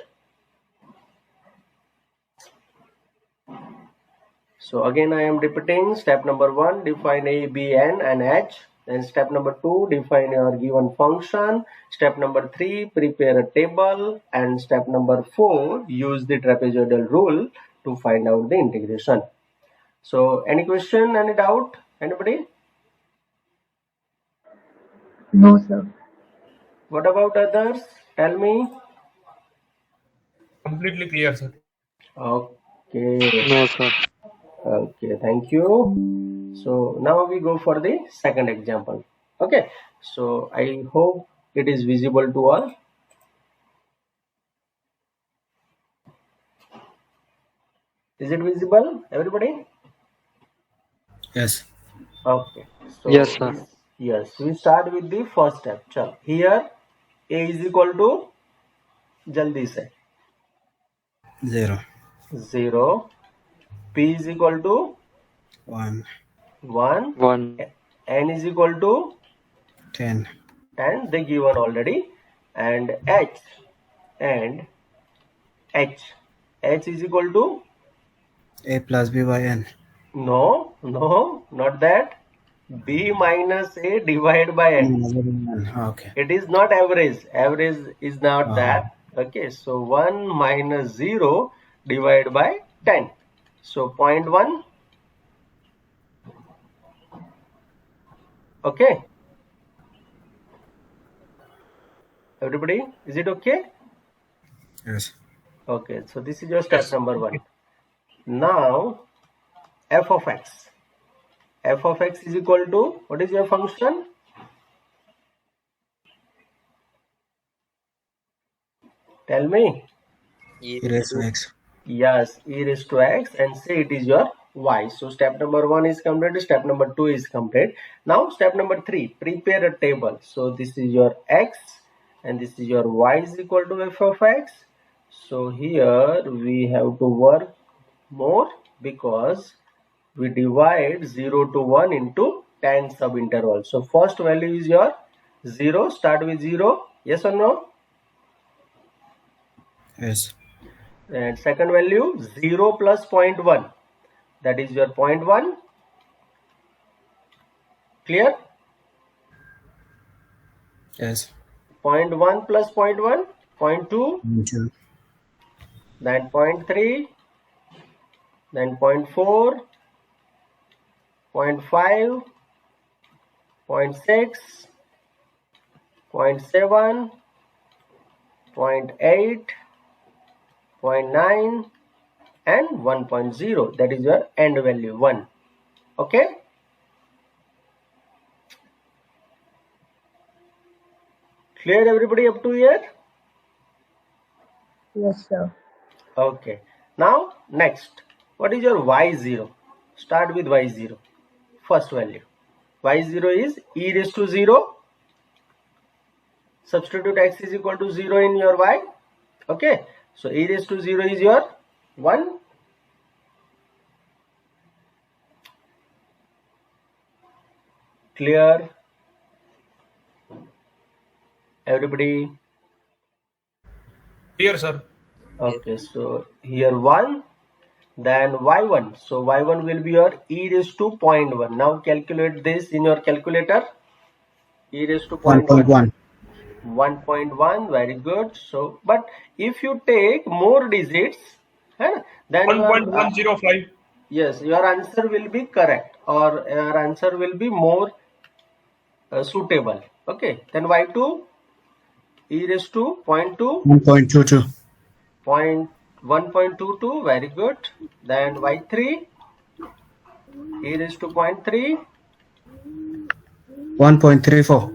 Speaker 1: So again I am repeating, step number 1, define a, b, n and h. Then step number 2, define your given function. Step number 3, prepare a table. And step number 4, use the trapezoidal rule to find out the integration. So any question, any doubt, anybody?
Speaker 7: No, sir.
Speaker 1: What about others? Tell me.
Speaker 5: Completely clear, sir.
Speaker 1: Okay.
Speaker 2: No, sir.
Speaker 1: Okay, thank you. So now we go for the second example. Okay, so I hope it is visible to all. Is it visible, everybody?
Speaker 2: Yes.
Speaker 1: Okay,
Speaker 2: Yes,
Speaker 1: so
Speaker 2: sir.
Speaker 1: yes, we start with the first step. Chal, here a is equal to, jaldi se,
Speaker 2: 0.
Speaker 1: 0, p is equal to
Speaker 2: 1.
Speaker 1: 1,
Speaker 2: 1.
Speaker 1: n is equal to
Speaker 2: 10.
Speaker 1: 10, they given already, and h is equal to,
Speaker 2: A plus B by N.
Speaker 1: no, not that, b minus a divided by n.
Speaker 2: Okay.
Speaker 1: It is not average. Average is not
Speaker 2: Oh.
Speaker 1: that. Okay, so 1 minus 0 divided by 10. So 0.1. Okay. Everybody, is it okay?
Speaker 2: Yes.
Speaker 1: Okay, so this is your step
Speaker 3: Yes.
Speaker 1: number 1. Now, f of x. F of x is equal to, what is your function? Tell me.
Speaker 2: E raised to X.
Speaker 1: Yes, e raised to x, and say it is your y. So step number 1 is complete, step number 2 is complete. Now step number 3, prepare a table. So this is your x and this is your y is equal to f of x. So here we have to work more because we divide 0 to 1 into 10 subintervals. So first value is your 0, start with 0, yes or no?
Speaker 2: Yes.
Speaker 1: And second value 0 plus 0.1, that is your 0.1. Clear?
Speaker 2: Yes.
Speaker 1: 0.1 plus 0.1, 0.2,
Speaker 2: 2.
Speaker 1: then 0.3, then 0.4, 0.5, 0.6, 0.7, 0.8, 0.9 and 1.0, that is your end value 1. Okay, clear everybody up to here?
Speaker 7: Yes, sir.
Speaker 1: Okay, Now next, what is your y0? Start with y0, first value. Y0 is e raised to 0. Substitute x is equal to 0 in your y. Okay, so e raised to 0 is your 1. Clear? Everybody?
Speaker 3: Here, sir.
Speaker 1: Okay, so here 1, then y1. So y1 will be your e raised to 0.1. Now calculate this in your calculator. E raised to 0.1. 1.1, very good. So, but if you take more digits, then your
Speaker 3: 1.105.
Speaker 1: yes, your answer will be correct, or your answer will be more suitable. Okay, then y2 e raised to 0.2,
Speaker 2: 1.22.
Speaker 1: 1.22, very good. Then y3 e raised to 0.3,
Speaker 2: 1.34.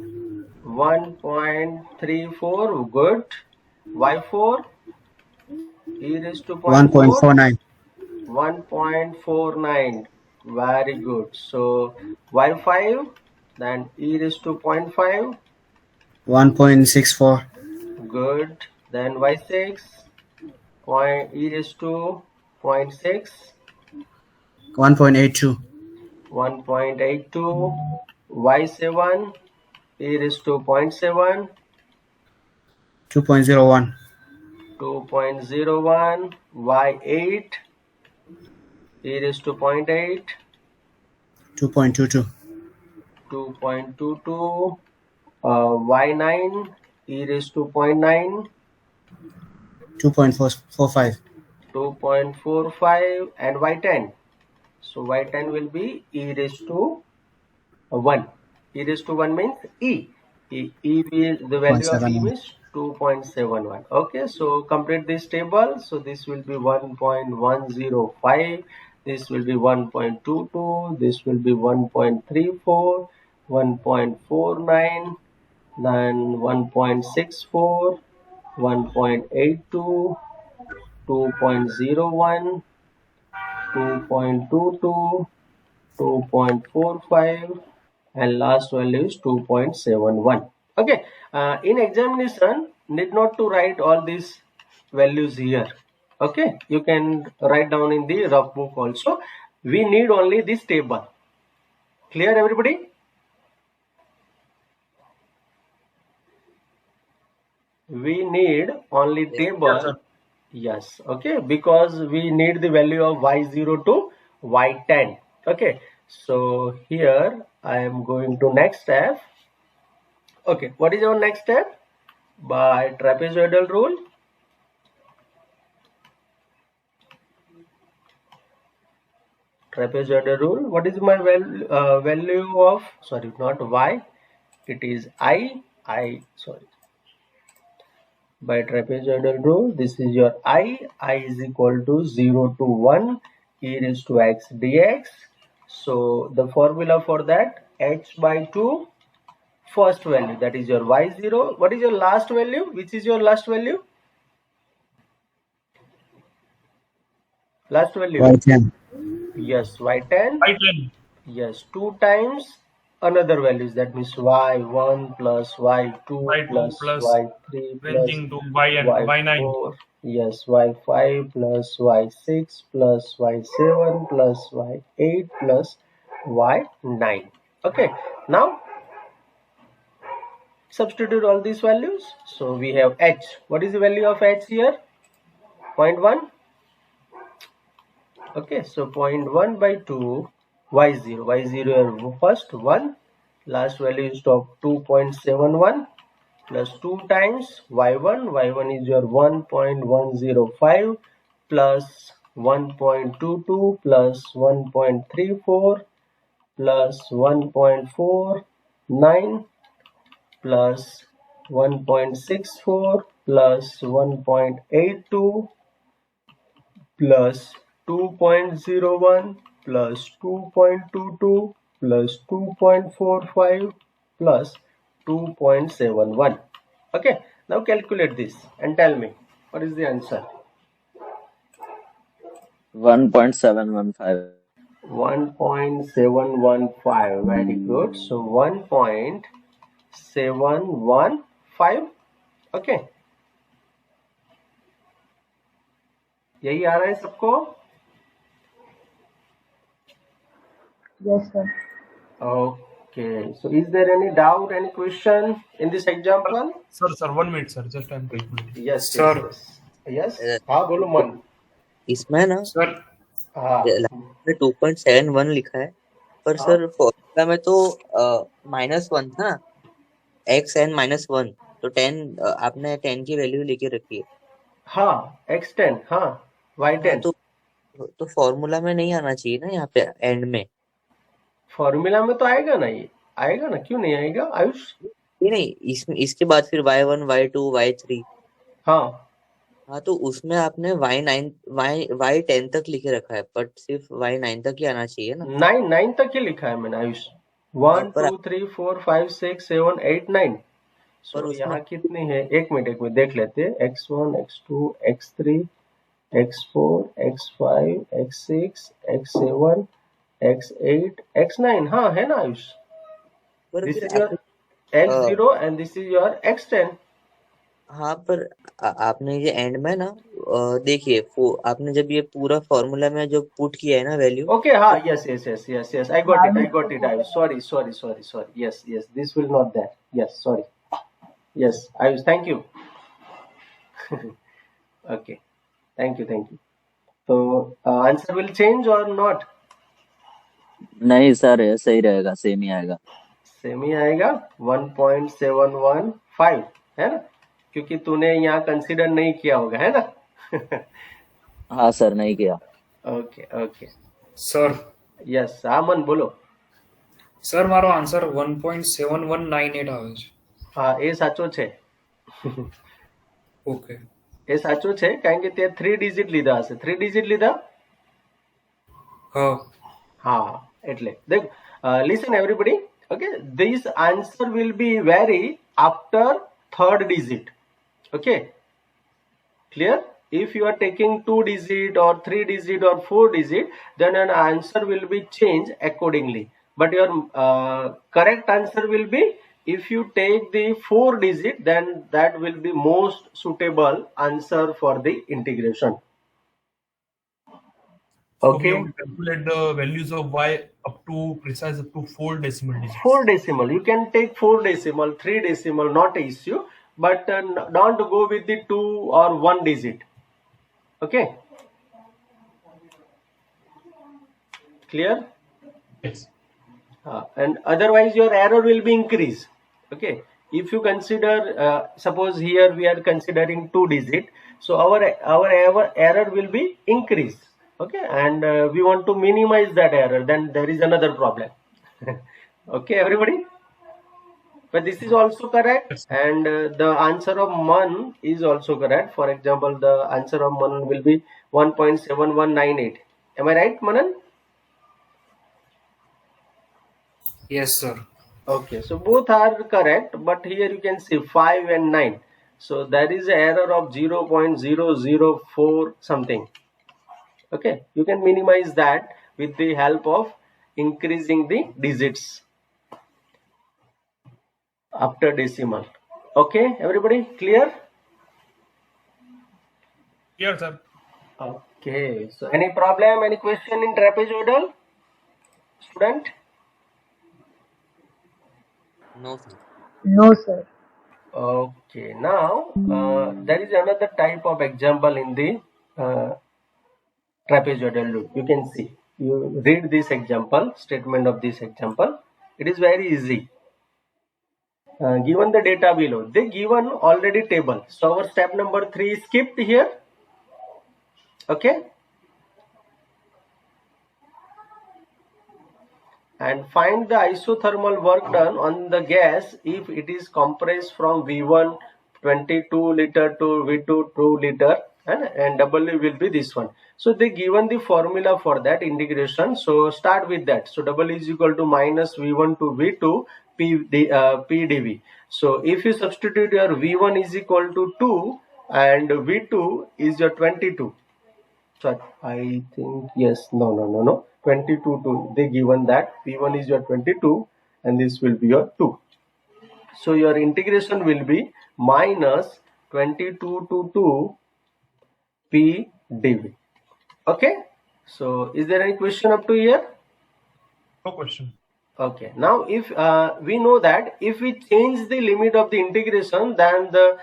Speaker 1: 1.34, good. Y4 e raised to 0.4,
Speaker 2: 1.49.
Speaker 1: 1.49, very good. So y5, then e raised to 0.5,
Speaker 2: 1.64.
Speaker 1: good. Then y6 e raised to 0.6,
Speaker 2: 1.82.
Speaker 1: 1.82, y7 e raised to 0.7,
Speaker 2: 2.01.
Speaker 1: 2.01, y8 e raised to 0.8,
Speaker 2: 2.22.
Speaker 1: 2.22, y9 e raised to 0.9,
Speaker 2: 2.45.
Speaker 1: 2.45, and y10. So y10 will be e raised to 1. E raised to 1 means e. The value of e
Speaker 2: 0.71.
Speaker 1: means 2.71. Okay, so complete this table. So this will be 1.105. This will be 1.22. This will be 1.34, 1.49, then 1.64, 1.82, 2.01, 2.22, 2.45, and last value is 2.71. Okay, in examination need not to write all these values here. Okay, you can write down in the rough book also. We need only this table. Clear, everybody? We need only table. Yes, okay, because we need the value of y0 to y10. Okay, so here I am going to next step. Okay, what is our next step? By trapezoidal rule. Trapezoidal rule. What is my value of, sorry, not y, it is I, sorry. By trapezoidal rule, this is your I is equal to 0 to 1 e raised to x dx. So the formula for that, h by 2, first value, that is your y0. What is your last value? Which is your last value? Last value?
Speaker 2: Y10.
Speaker 1: Yes, y10.
Speaker 3: I10.
Speaker 1: Yes, 2 times another values, that means y1 plus y2
Speaker 3: Y2
Speaker 1: plus
Speaker 3: plus
Speaker 1: y3 plus
Speaker 3: ranging to Y9.
Speaker 1: y4, yes, y5 plus y6 plus y7 plus y8 plus y9. Okay, now substitute all these values. So we have h. What is the value of h here? 0.1. Okay, so 0.1 by 2, y0. y0 first 1, last value is of 2.71 plus 2 times y1. y1 is your 1.105 plus 1.22 plus 1.34 plus 1.49 plus 1.64 plus 1.82 plus 2.01 plus 2.22 plus 2.45 plus 2.71. Okay, now calculate this and tell me what is the answer.
Speaker 6: 1.715.
Speaker 1: 1.715. Very good. So 1.715. Okay, यही आ रहा है सबको?
Speaker 7: Yes, sir.
Speaker 1: Okay. So is there any doubt, any question in this example?
Speaker 5: Sir, 1 minute, sir. Just I'm calculating.
Speaker 1: Yes,
Speaker 3: Sir.
Speaker 1: yes. हाँ बोलो मन.
Speaker 4: इसमें ना
Speaker 3: Sir.
Speaker 1: हाँ
Speaker 4: 2.71 लिखा है, पर
Speaker 1: हाँ.
Speaker 4: सर फॉर्मूला में तो -1 था ना, xn -1, तो 10 आपने 10 की वैल्यू लेके रखी है।
Speaker 1: हाँ x10, हाँ y10.
Speaker 4: हाँ, तो फॉर्मूला में नहीं आना चाहिए ना यहाँ पे एंड में?
Speaker 1: फॉर्मूला में तो आएगा ना, ये आएगा ना, क्यों नहीं आएगा आयुष?
Speaker 4: नहीं, इसके बाद फिर y1 y2 y3।
Speaker 1: हाँ
Speaker 4: हाँ, तो उसमें आपने y10 तक लिखे रखा है, बट सिर्फ y9 तक ही आना चाहिए ना।
Speaker 1: 9 तक ही लिखा है मैंने आयुष. 1
Speaker 4: पर
Speaker 1: 2 3 4 5 6 7 8 9.
Speaker 4: पर
Speaker 1: सो
Speaker 4: उसमें
Speaker 1: यहाँ कितनी है? एक मिनट देख लेते हैं. x1 x2 x3 x4 x5 x6 x7 x8 x9. हाँ है ना आयुष?
Speaker 4: पर
Speaker 1: दिस
Speaker 4: फिर
Speaker 1: is your x0 and this is your x10.
Speaker 4: हाँ, पर आपने ये एंड में ना देखिए, आपने जब ये पूरा फॉर्मूला में जो पुट किया है ना वैल्यू,
Speaker 1: Okay, हाँ, yes, I got it, Ayush. Sorry. Yes, this will not there. Yes, sorry. Yes, Ayush, thank you. Okay, thank you. So, answer will change or not?
Speaker 6: नहीं सर, ऐसे ही रहेगा, same ही आएगा.
Speaker 1: Same ही आएगा. 1.715 है ना, क्योंकि तूने यहाँ कंसीडर नहीं किया होगा, है ना?
Speaker 6: हाँ सर, नहीं किया.
Speaker 1: ओके.
Speaker 3: Sir.
Speaker 1: यस, हाँ मन बोलो.
Speaker 3: Sir, મારો આન્સર 1.7198 આવે છે.
Speaker 1: હા, એ સાચો છે.
Speaker 3: ઓકે.
Speaker 1: એ સાચો છે, કારણ કે તે 3 ડિજિટ લીધા હશે. 3 ડિજિટ લીધા?
Speaker 3: હા.
Speaker 1: હા, એટલે દેખ, listen everybody. Okay, this answer will be vary after third digit. Okay, clear? If you are taking 2 digit or 3 digit or 4 digit, then an answer will be changed accordingly. But your correct answer will be, if you take the 4 digit, then that will be most suitable answer for the integration.
Speaker 5: So we
Speaker 1: Okay,
Speaker 5: have to calculate the values of y up to 4 decimal digits.
Speaker 1: 4 decimal. You can take 4 decimal, 3 decimal, not an issue. But don't go with the 2 or 1 digit. Okay. Clear?
Speaker 5: Yes.
Speaker 1: And otherwise your error will be increased. Okay. If you consider, suppose here we are considering 2 digit, so our error will be increased. Okay, and we want to minimize that error, then there is another problem. Okay, everybody? But this is also correct, and the answer of Man is also correct. For example, the answer of Man will be 1.7198. Am I right, Manan?
Speaker 3: Yes, sir.
Speaker 1: Okay, so both are correct, but here you can see 5 and 9. So there is an error of 0.004 something. Okay, you can minimize that with the help of increasing the digits after decimal. Okay, everybody clear?
Speaker 5: Clear, sir.
Speaker 1: Okay, so any problem, any question in trapezoidal, student?
Speaker 4: No, sir.
Speaker 7: No, sir.
Speaker 1: Okay, now there is another type of example in the trapezoidal loop. You can see, you read this example, statement of this example. It is very easy. Given the data below, they given already table. So our step number 3 is skipped here. Okay, and find the isothermal work done on the gas if it is compressed from V1 22 liter to V2 2 liter, and W will be this one. So they given the formula for that integration. So start with that. So W is equal to minus V1 to V2 PdV. So if you substitute your V1 is equal to 2 and V2 is your 22. sorry, I think yes, no. 22 2. They given that P1 is your 22 and this will be your 2. So your integration will be minus 22 to 2 P dV. Okay. So is there any question up to here?
Speaker 5: No question.
Speaker 1: Okay. Now if we know that if we change the limit of the integration, then the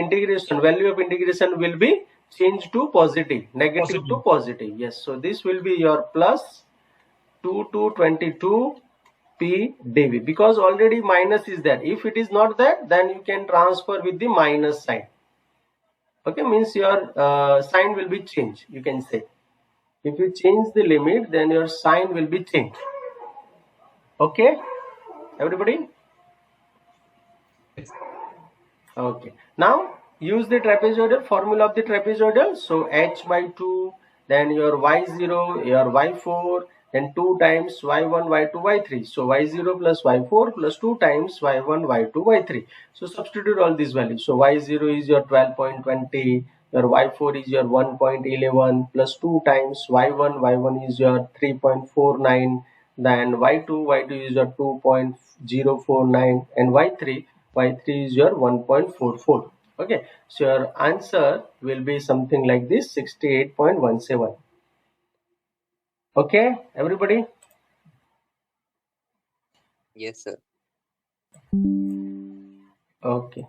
Speaker 1: integration value of integration will be changed to positive, negative to positive. Yes. So this will be your plus 2 to 22 P dV, because already minus is there. If it is not there, then you can transfer with the minus sign. Okay, means your sign will be changed, you can say. If you change the limit, then your sign will be changed. Okay, everybody? Okay, now use the trapezoidal formula of the trapezoidal. So h by 2, then your y0, your y4, then 2 times y1, y2, y3. So y0 plus y4 plus 2 times y1, y2, y3. So substitute all these values. So y0 is your 12.20, your y4 is your 1.11 plus 2 times y1, y1 is your 3.49, then y2 is your 2.049, and y3 is your 1.44. Okay, so your answer will be something like this, 68.17. Okay, everybody?
Speaker 4: Yes, sir.
Speaker 1: Okay.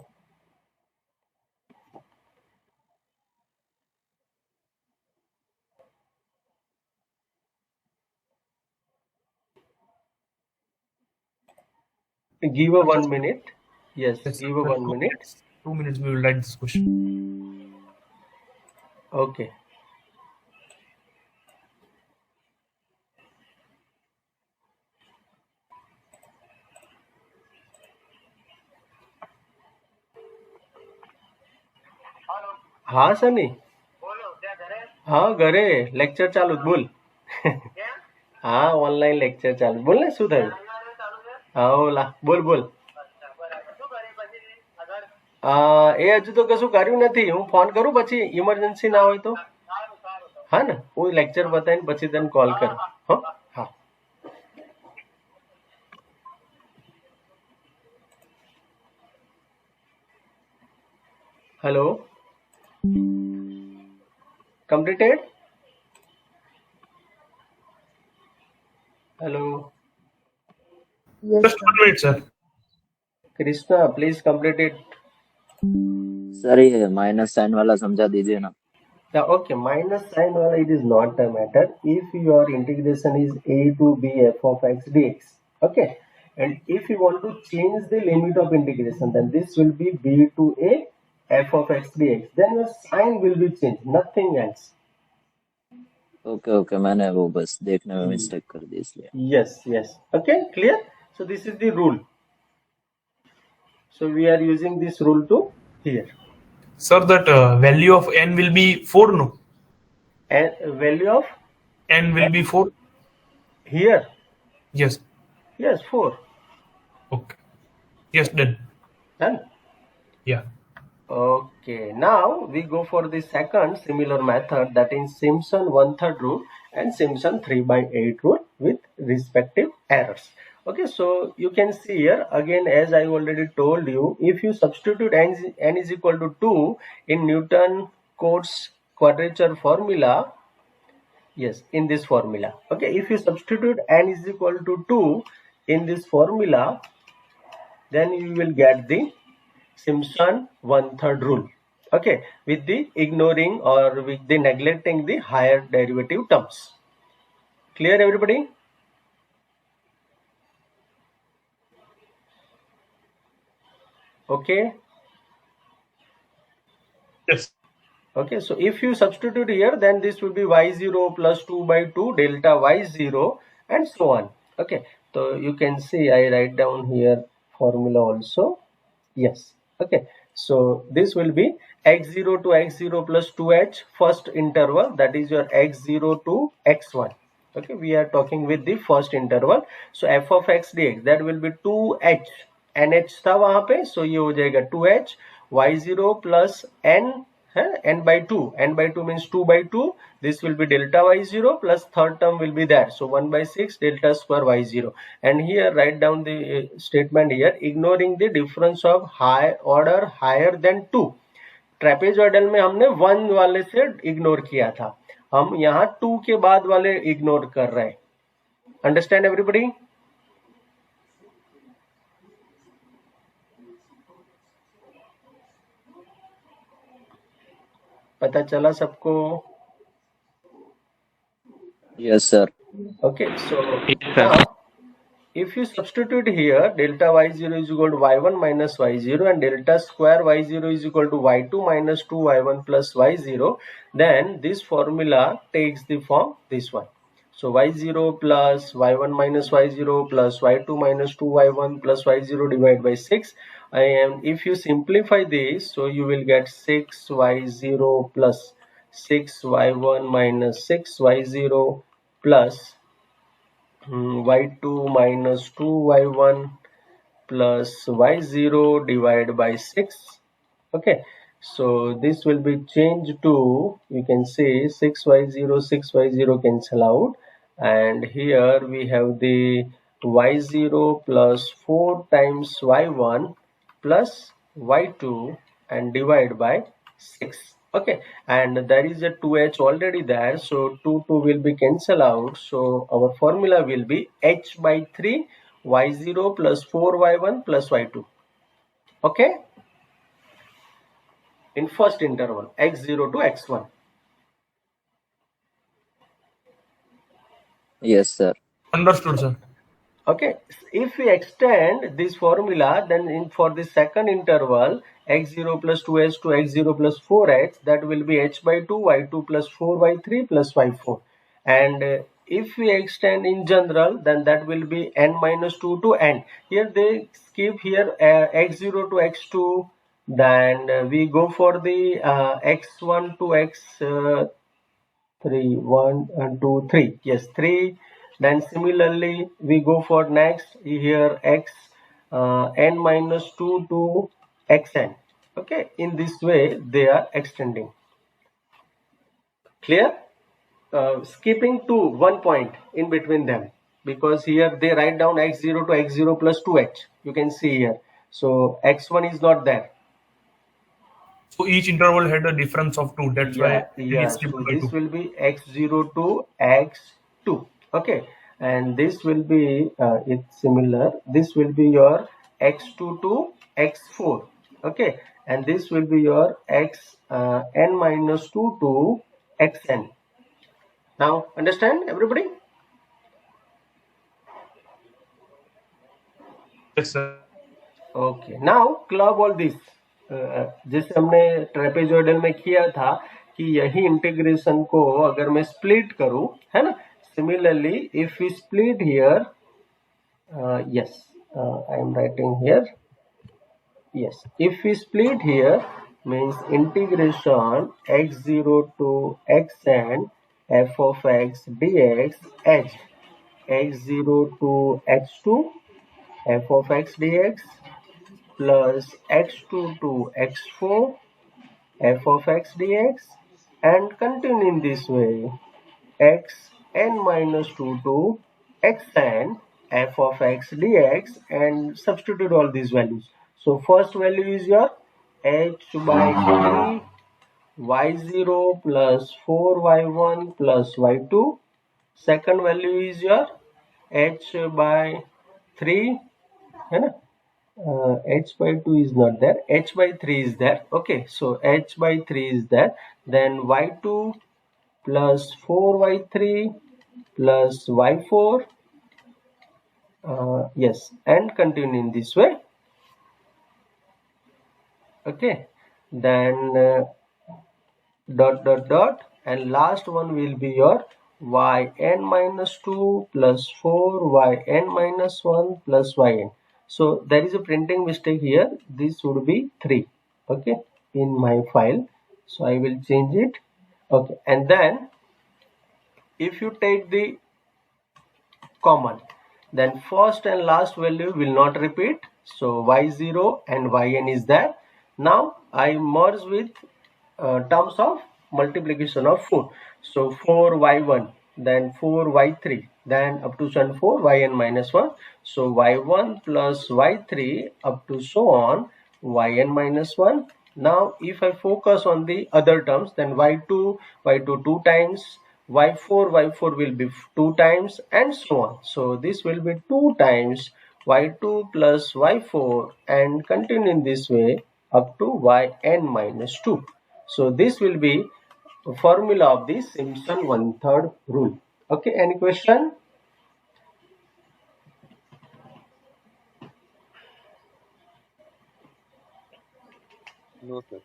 Speaker 1: Give a 1 minute. Yes, give a 1 minute.
Speaker 5: 2 minutes we will write this question.
Speaker 1: Okay. हाँ सनी हाँ घरे lecture चालू बोल हाँ online lecture चालू बोल ने શું થયું હા ઓલા બોલ બોલ એ હજુ તો કશું કર્યું નથી હું ફોન કરું પછી ઇમરજન્સી ના હોય તો હા ને હું લેક્ચર બતાવીને પછી તને કોલ કરું હા હા hello completed? Hello.
Speaker 7: Yes,
Speaker 5: Just 1 minute, sir.
Speaker 1: Krishna, please complete it.
Speaker 6: Sir ये माइनस साइन वाला समझा दीजिए ना.
Speaker 1: Yeah, okay. Minus sign, well, it is not a matter if your integration is a to b f of x dx. Okay. And if you want to change the limit of integration, then this will be b to a f of x dx. Then your sign will be changed, nothing else.
Speaker 6: Okay okay, मैंने वो बस देखने में mistake कर दी इसलिए.
Speaker 1: Yes, yes. Okay, clear? So this is the rule. So we are using this rule to here.
Speaker 5: Sir, that value of n will be 4, no?
Speaker 1: And value of
Speaker 5: N will be 4?
Speaker 1: here?
Speaker 5: Yes.
Speaker 1: Yes, 4.
Speaker 5: Okay. Yes, done.
Speaker 1: Done?
Speaker 5: Yeah.
Speaker 1: Okay, now we go for the second similar method, that is Simpson 1/3 rule and Simpson 3/8 rule with respective errors. Okay, so you can see here again, as I already told you, if you substitute n is equal to 2 in Newton-Cotes quadrature formula, yes, in this formula. Okay, if you substitute n is equal to 2 in this formula, then you will get the Simpson 1/3 rule. Okay, with the ignoring or with the neglecting the higher derivative terms. Clear, everybody? Okay.
Speaker 5: Yes.
Speaker 1: Okay, so if you substitute here, then this will be y0 plus 2/2 delta y0 and so on. Okay, so you can see I write down here formula also. Yes. Okay, so this will be x0 to x0 plus 2h first interval, that is your x0 to x1. Okay, we are talking with the first interval. So f of x dx, that will be 2h, nh था वहां पे, so ये हो जाएगा 2h y0 plus n n by 2. N by 2 means 2 by 2. This will be delta y0 plus third term will be there. So 1 by 6 delta square y0. And here write down the statement here, ignoring the difference of high order higher than 2. Trapezoidal में हमने 1 वाले से ignore किया था, हम यहाँ 2 के बाद वाले इग्नोर कर रहे हैं. Understand everybody? पता चला सबको?
Speaker 6: Yes, sir.
Speaker 1: Okay, so now if you substitute here delta y0 is equal to y1 minus y0 and delta square y0 is equal to y2 minus 2y1 plus y0, then this formula takes the form this one. So y0 plus y1 minus y0 plus y2 minus 2y1 plus y0 divided by 6. And if you simplify this, so you will get 6y0 plus 6y1 minus 6y0 plus y2 minus 2y1 plus y0 divided by 6. Okay, so this will be changed to, you can say 6y0 cancel out, and here we have the y0 plus 4 times y1 plus y2 and divide by 6. Okay, and there is a 2h already there, so 2 will be cancel out, so our formula will be h by 3 y0 plus 4y1 plus y2. Okay, in first interval x0 to x1.
Speaker 6: Yes, sir.
Speaker 5: Understood, sir.
Speaker 1: Okay, if we extend this formula, then for the second interval x0 plus 2h to x0 plus 4h, that will be h by 2 y2 plus 4 y3 plus y4. And if we extend in general, then that will be n minus 2 to n. Here they skip here x0 to x2, then we go for the x1 to x3, 1 and 2, 3. Yes, 3. Then similarly we go for next here x n minus 2 to xn. Okay, in this way they are extending. Clear? Skipping to one point in between them, because here they write down x0 to x0 plus 2h. You can see here. So x1 is not there.
Speaker 5: So each interval had a difference of 2. That's why
Speaker 1: Yeah.
Speaker 5: skipped
Speaker 1: So
Speaker 5: by
Speaker 1: this
Speaker 5: 2.
Speaker 1: will be x0 to x2. Okay, and this will be it's similar. This will be your x2 to x4. Okay, and this will be your x n minus 2 to xn. Now understand everybody?
Speaker 5: Yes, sir.
Speaker 1: Okay, now club all this, जैसे हमने trapezoidal में किया था कि यही integration को अगर मैं स्प्लिट करूं, है ना, similarly if we split here, yes I am writing here, yes, if we split here means integration x0 to xn f of x dx as x0 to x2 f of x dx plus x2 to x4 f of x dx, and continue in this way x n minus 2 to xn f of x dx, and substitute all these values. So first value is your h by 3 y0 plus 4y1 plus y2. Second value is your h by 3, है ना? H by 2 is not there, h by 3 is there. Okay, so h by 3 is there, then y2 plus 4y3 plus y4, yes, and continue in this way. Okay, then dot dot dot, and last one will be your yn minus 2 plus 4 yn minus 1 plus yn. So there is a printing mistake here, this would be 3, okay, in my file, so I will change it. Okay, and then if you take the common, then first and last value will not repeat, so y0 and yn is there. Now I merge with terms of multiplication of 4. So 4y1, then 4y3, then up to 4yn minus 1. So y1 plus y3 up to so on yn minus 1. Now if I focus on the other terms, then y2 2 times, y4 will be 2 times, and so on. So this will be 2 times y2 plus y4, and continue in this way up to yn minus 2. So this will be a formula of the Simpson one-third rule. Okay, any question?
Speaker 4: No, sir.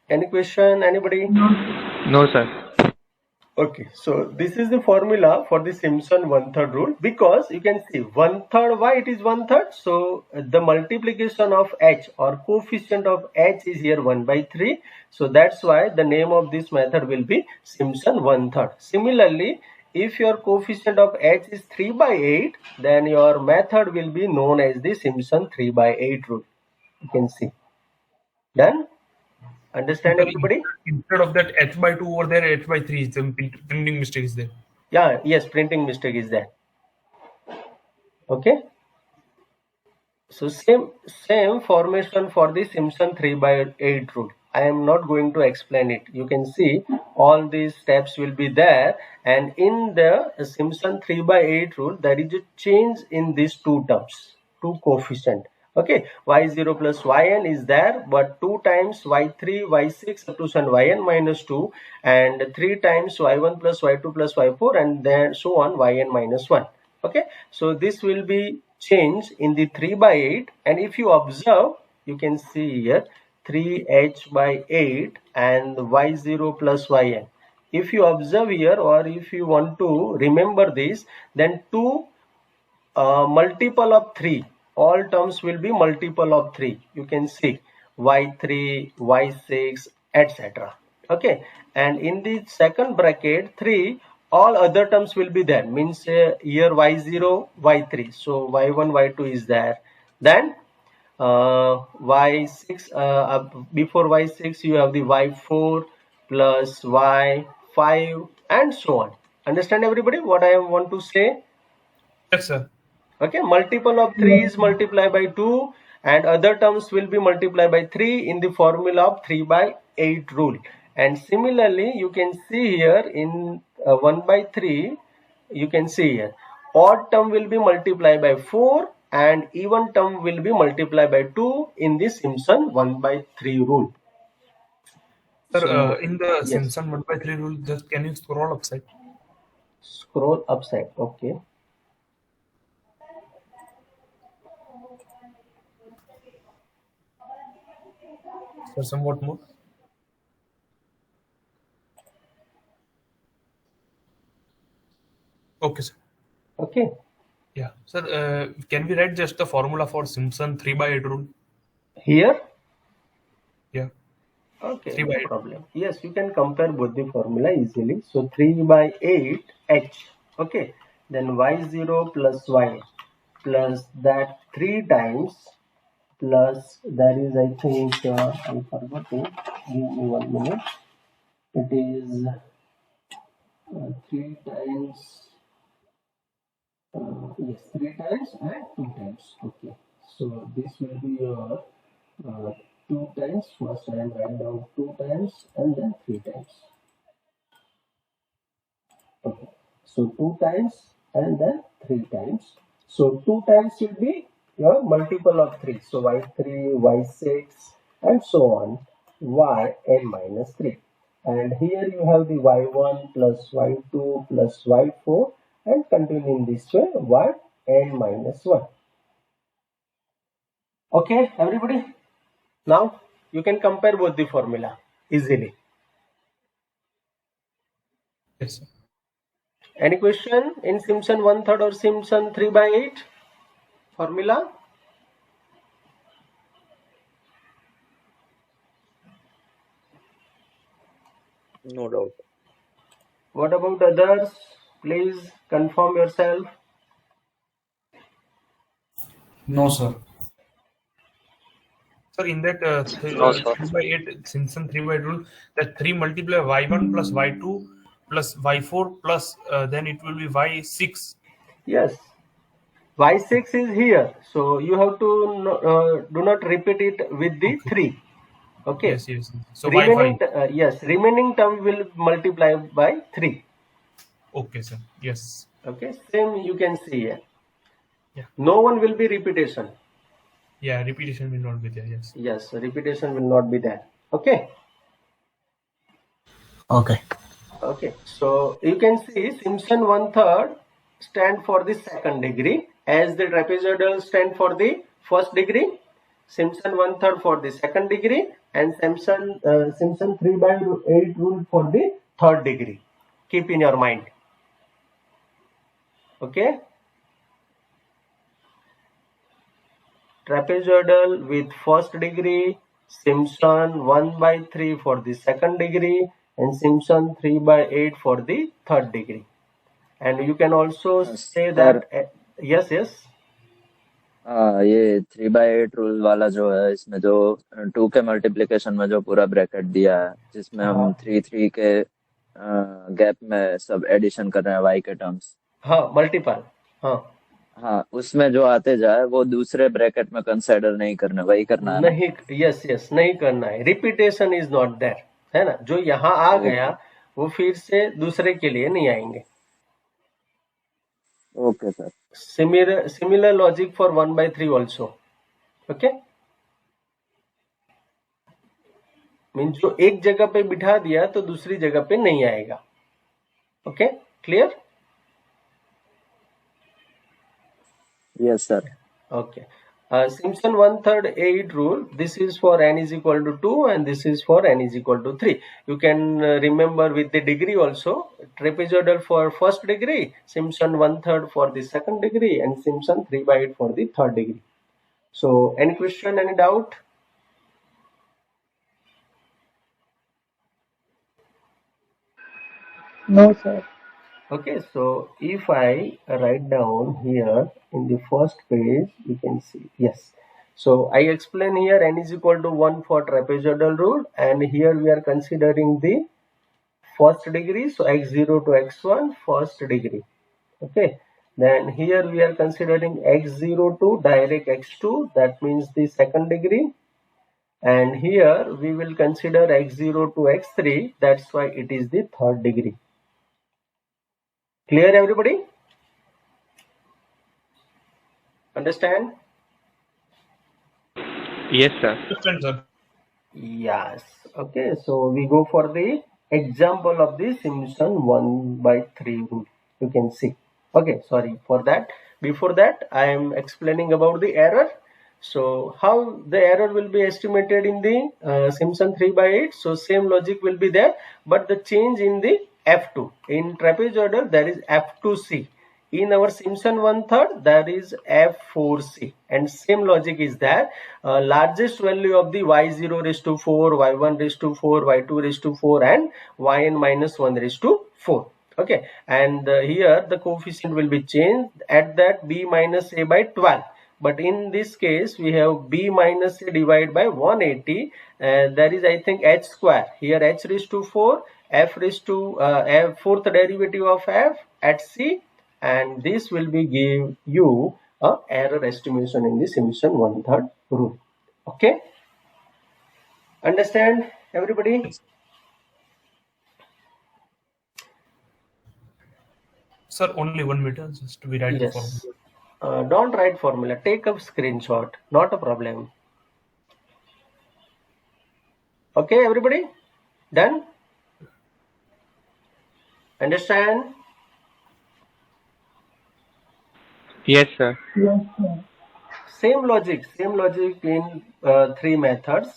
Speaker 1: Any question, anybody?
Speaker 2: No, sir.
Speaker 1: Okay, so this is the formula for the Simpson one-third rule, because you can see one-third, why it is one-third? So the multiplication of h or coefficient of h is here 1 by 3. So that's why the name of this method will be Simpson one-third. Similarly, if your coefficient of h is 3 by 8, then your method will be known as the Simpson 3 by 8 rule. You can see. Done? Understand, everybody?
Speaker 5: Instead of that h by 2 over there, h by 3 is the printing mistake is there.
Speaker 1: Yeah, yes, printing mistake is there. Okay. So same formation for the Simpson 3 by 8 rule. I am not going to explain it. You can see all these steps will be there, and in the Simpson 3 by 8 rule there is a change in these two terms, two coefficient. Okay, y0 plus yn is there, but 2 times y3 y6 up to yn minus 2, and 3 times y1 plus y2 plus y4, and then so on yn minus 1. Okay, so this will be changed in the 3 by 8, and if you observe, you can see here 3h by 8 and y0 plus yn. If you observe here, or if you want to remember this, then 2 multiple of 3, all terms will be multiple of 3. You can see y3, y6, etc. Okay, and in the second bracket 3, all other terms will be there, means here y0, y3, so y1, y2 is there. Then y6, before y6 you have the y4 plus y5, and so on. Understand, everybody, what I want to say?
Speaker 5: Yes, sir.
Speaker 1: Okay, multiple of 3 is multiplied by 2, and other terms will be multiplied by 3 in the formula of 3 by 8 rule. And similarly, you can see here in 1 by 3, you can see here odd term will be multiplied by 4 and even term will be multiplied by 2 in the Simpson 1 by 3 rule.
Speaker 5: Sir,
Speaker 1: So,
Speaker 5: in the
Speaker 1: yes.
Speaker 5: Simpson 1 by 3 rule, just can you scroll upside?
Speaker 1: Scroll upside, okay.
Speaker 5: Sir, somewhat more. Okay, sir.
Speaker 1: Okay.
Speaker 5: Yeah, sir. Can we write just the formula for Simpson 3 by 8 rule?
Speaker 1: Here?
Speaker 5: Yeah.
Speaker 1: Okay,
Speaker 5: 3 by
Speaker 1: no
Speaker 5: 8.
Speaker 1: problem. Yes, you can compare both the formula easily. So 3 by 8 h. Okay, then y0 plus y plus that 3 times plus that is, I think, I forgot to give me 1 minute. It is 3 times, yes, 3 times and 2 times. Okay, so this will be your 2 times. First I am write down 2 times and then 3 times. Okay, so 2 times and then 3 times. So 2 times will be your multiple of 3. So y3, y6, and so on, yn minus 3. And here you have the y1 plus y2 plus y4, and continue in this way, yn minus 1. Okay, everybody? Now you can compare both the formula easily.
Speaker 5: Yes, sir.
Speaker 1: Any question in Simpson 1/3 or Simpson 3 by 8 formula?
Speaker 4: No doubt.
Speaker 1: What about others? Please confirm yourself.
Speaker 3: No, sir.
Speaker 5: Sir, in that
Speaker 2: No, sir.
Speaker 5: 3 by 8 Simpson 3 by 8 rule, that 3 multiply y1 plus y2 plus y4 plus then it will be y6.
Speaker 1: Yes, y6 is here, so you have to do not repeat it with the
Speaker 5: Okay.
Speaker 1: 3. Okay.
Speaker 5: Yes, yes. So
Speaker 1: Remaining
Speaker 5: y5.
Speaker 1: yes, remaining term will multiply by 3.
Speaker 5: Okay, sir. Yes.
Speaker 1: Okay, same you can see here.
Speaker 5: Yeah.
Speaker 1: No one will be repetition.
Speaker 5: Yeah, repetition will not be there. Yes.
Speaker 1: Yes, repetition will not be there. Okay.
Speaker 8: Okay.
Speaker 1: Okay, so you can see Simpson 1/3 stand for the second degree, as the trapezoidal stand for the first degree. Simpson 1/3 for the second degree, and Simpson 3 by 8 rule for the third degree. Keep in your mind. Okay. Trapezoidal with first degree, Simpson 1 by 3 for the second degree, and Simpson 3 by 8 for the third degree. And you can also say
Speaker 6: sir
Speaker 1: that yes,
Speaker 6: ये 3/8 rule वाला जो है, इसमें जो 2 के multiplication में जो पूरा ब्रैकेट दिया है, जिसमें हम 3 के गैप में सब एडिशन कर रहे हैं y के टर्म्स,
Speaker 1: हाँ मल्टीपल, हाँ
Speaker 6: हाँ, उसमें जो आते जाए वो दूसरे ब्रैकेट में कंसिडर नहीं करना, वही करना है ना?
Speaker 1: नहीं, यस नहीं करना है, रिपीटेशन इज नॉट देयर, है ना। जो यहाँ आ गया वो फिर से दूसरे के लिए नहीं आएंगे।
Speaker 6: Okay sir.
Speaker 1: Similar logic for 1/3 also. Okay, mean जो एक जगह पे बिठा दिया तो दूसरी जगह पे नहीं आएगा। Okay, clear?
Speaker 6: Yes sir.
Speaker 1: Okay. Simpson 1/3 8 rule. This is for n is equal to 2 and this is for n is equal to 3. You can remember with the degree also. Trapezoidal for first degree, Simpson 1/3 for the second degree, and Simpson 3 by 8 for the third degree. So, any question, any doubt?
Speaker 7: No, sir.
Speaker 1: Okay, so if I write down here in the first page, you can see, yes. So I explain here n is equal to 1 for trapezoidal rule, and here we are considering the first degree, so x0 to x1 first degree. Okay, then here we are considering x0 to direct x2, that means the second degree, and here we will consider x0 to x3, that's why it is the third degree. Clear, everybody? Understand?
Speaker 2: Yes, sir.
Speaker 5: Understand, sir.
Speaker 1: Yes. Okay, so we go for the example of the Simpson 1/3 rule. You can see. Okay, sorry for that. Before that, I am explaining about the error. So how the error will be estimated in the Simpson 3 by 8. So same logic will be there, but the change in the F2. In trapezoidal, there is F2C. In our Simpson 1/3, there is F4C. And same logic is there. Largest value of the y0 raised to 4, y1 raised to 4, y2 raised to 4, and yn minus 1 raised to 4. Okay, and here the coefficient will be changed at that b minus a by 12. But in this case, we have b minus a divided by 180. That is, I think, h square. Here h raised to 4, f raised to f fourth derivative of f at c, and this will be give you a error estimation in the Simpson 1/3 rule. Okay, understand, everybody?
Speaker 5: Sir, only 1 meter, just to be right.
Speaker 1: Yes. Don't write formula, take a screenshot, not a problem. Okay, everybody, done? Understand?
Speaker 2: Yes, sir.
Speaker 7: Yes, sir.
Speaker 1: Same logic in 3 methods.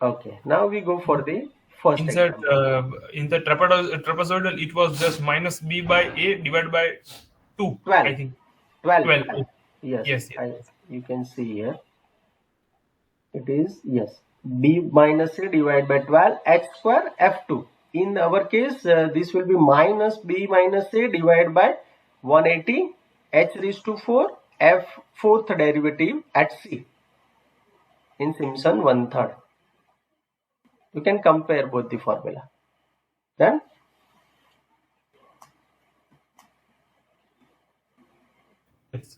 Speaker 1: Okay, now we go for the first example.
Speaker 5: In the trapezoidal, it was just minus b by a divided by 2.
Speaker 1: 12.
Speaker 5: I think
Speaker 1: 12.
Speaker 5: Yes.
Speaker 1: Yes. You can see here. It is, yes, b minus a divided by 12 h square f2. In our case, this will be minus b minus a divided by 180 h raised to 4 f fourth derivative at c. in Simpson 1/3. You can compare both the formula. Done?
Speaker 5: Yes.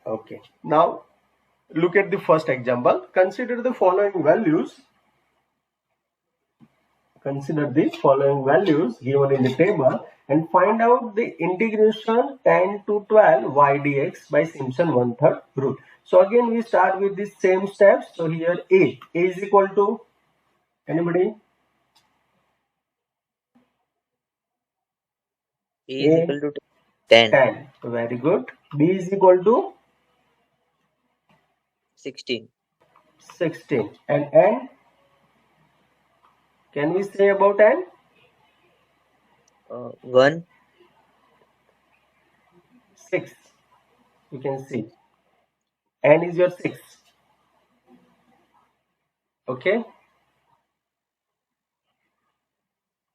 Speaker 1: Okay. Now look at the first example. Consider the following values. Consider the following values given in the table and find out the integration 10 to 12 y dx by Simpson 1/3 rule. So again we start with the same steps. So here A is equal to, anybody?
Speaker 4: A is equal to 10,
Speaker 1: 10. Very good. B is equal to
Speaker 4: 16,
Speaker 1: 16. And N, can we say about N?
Speaker 4: 1,
Speaker 1: 6. You can see. N is your 6. Okay.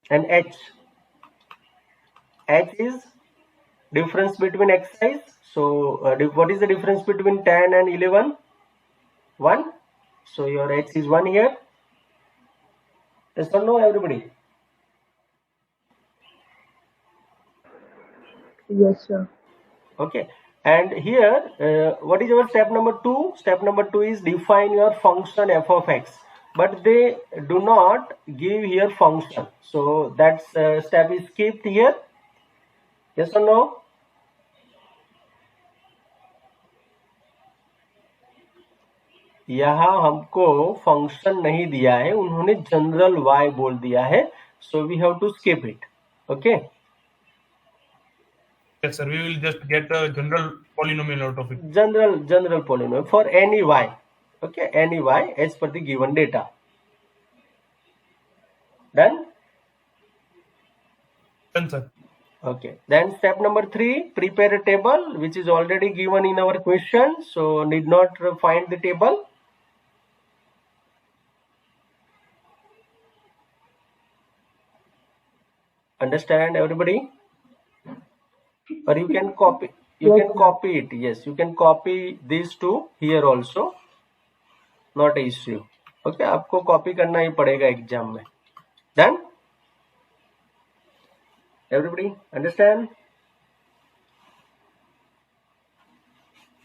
Speaker 1: And H. H is difference between exercise. So what is the difference between 10 and 11? 1. So your H is 1 here. Yes or no, everybody?
Speaker 7: Yes, sir.
Speaker 1: Okay. And here, what is our step number 2? Step number 2 is define your function f of x. But they do not give here function. So that step is skipped here. Yes or no? यहाँ हमको function नहीं दिया है, उन्होंने general y बोल दिया है. So we have to skip it. Okay.
Speaker 5: Yes, sir. We will just get a general polynomial out of it.
Speaker 1: General polynomial for any y. Okay, any y as per the given data. Done?
Speaker 5: Done, sir.
Speaker 1: Okay. Then step number 3, prepare a table which is already given in our question. So need not find the table. Understand, everybody? Or you can copy. You
Speaker 7: Yes,
Speaker 1: can
Speaker 7: sir.
Speaker 1: copy it. Yes, you can copy these two here also. Not an issue. Okay, आपको copy करना ही पड़ेगा exam में. Done? Everybody understand?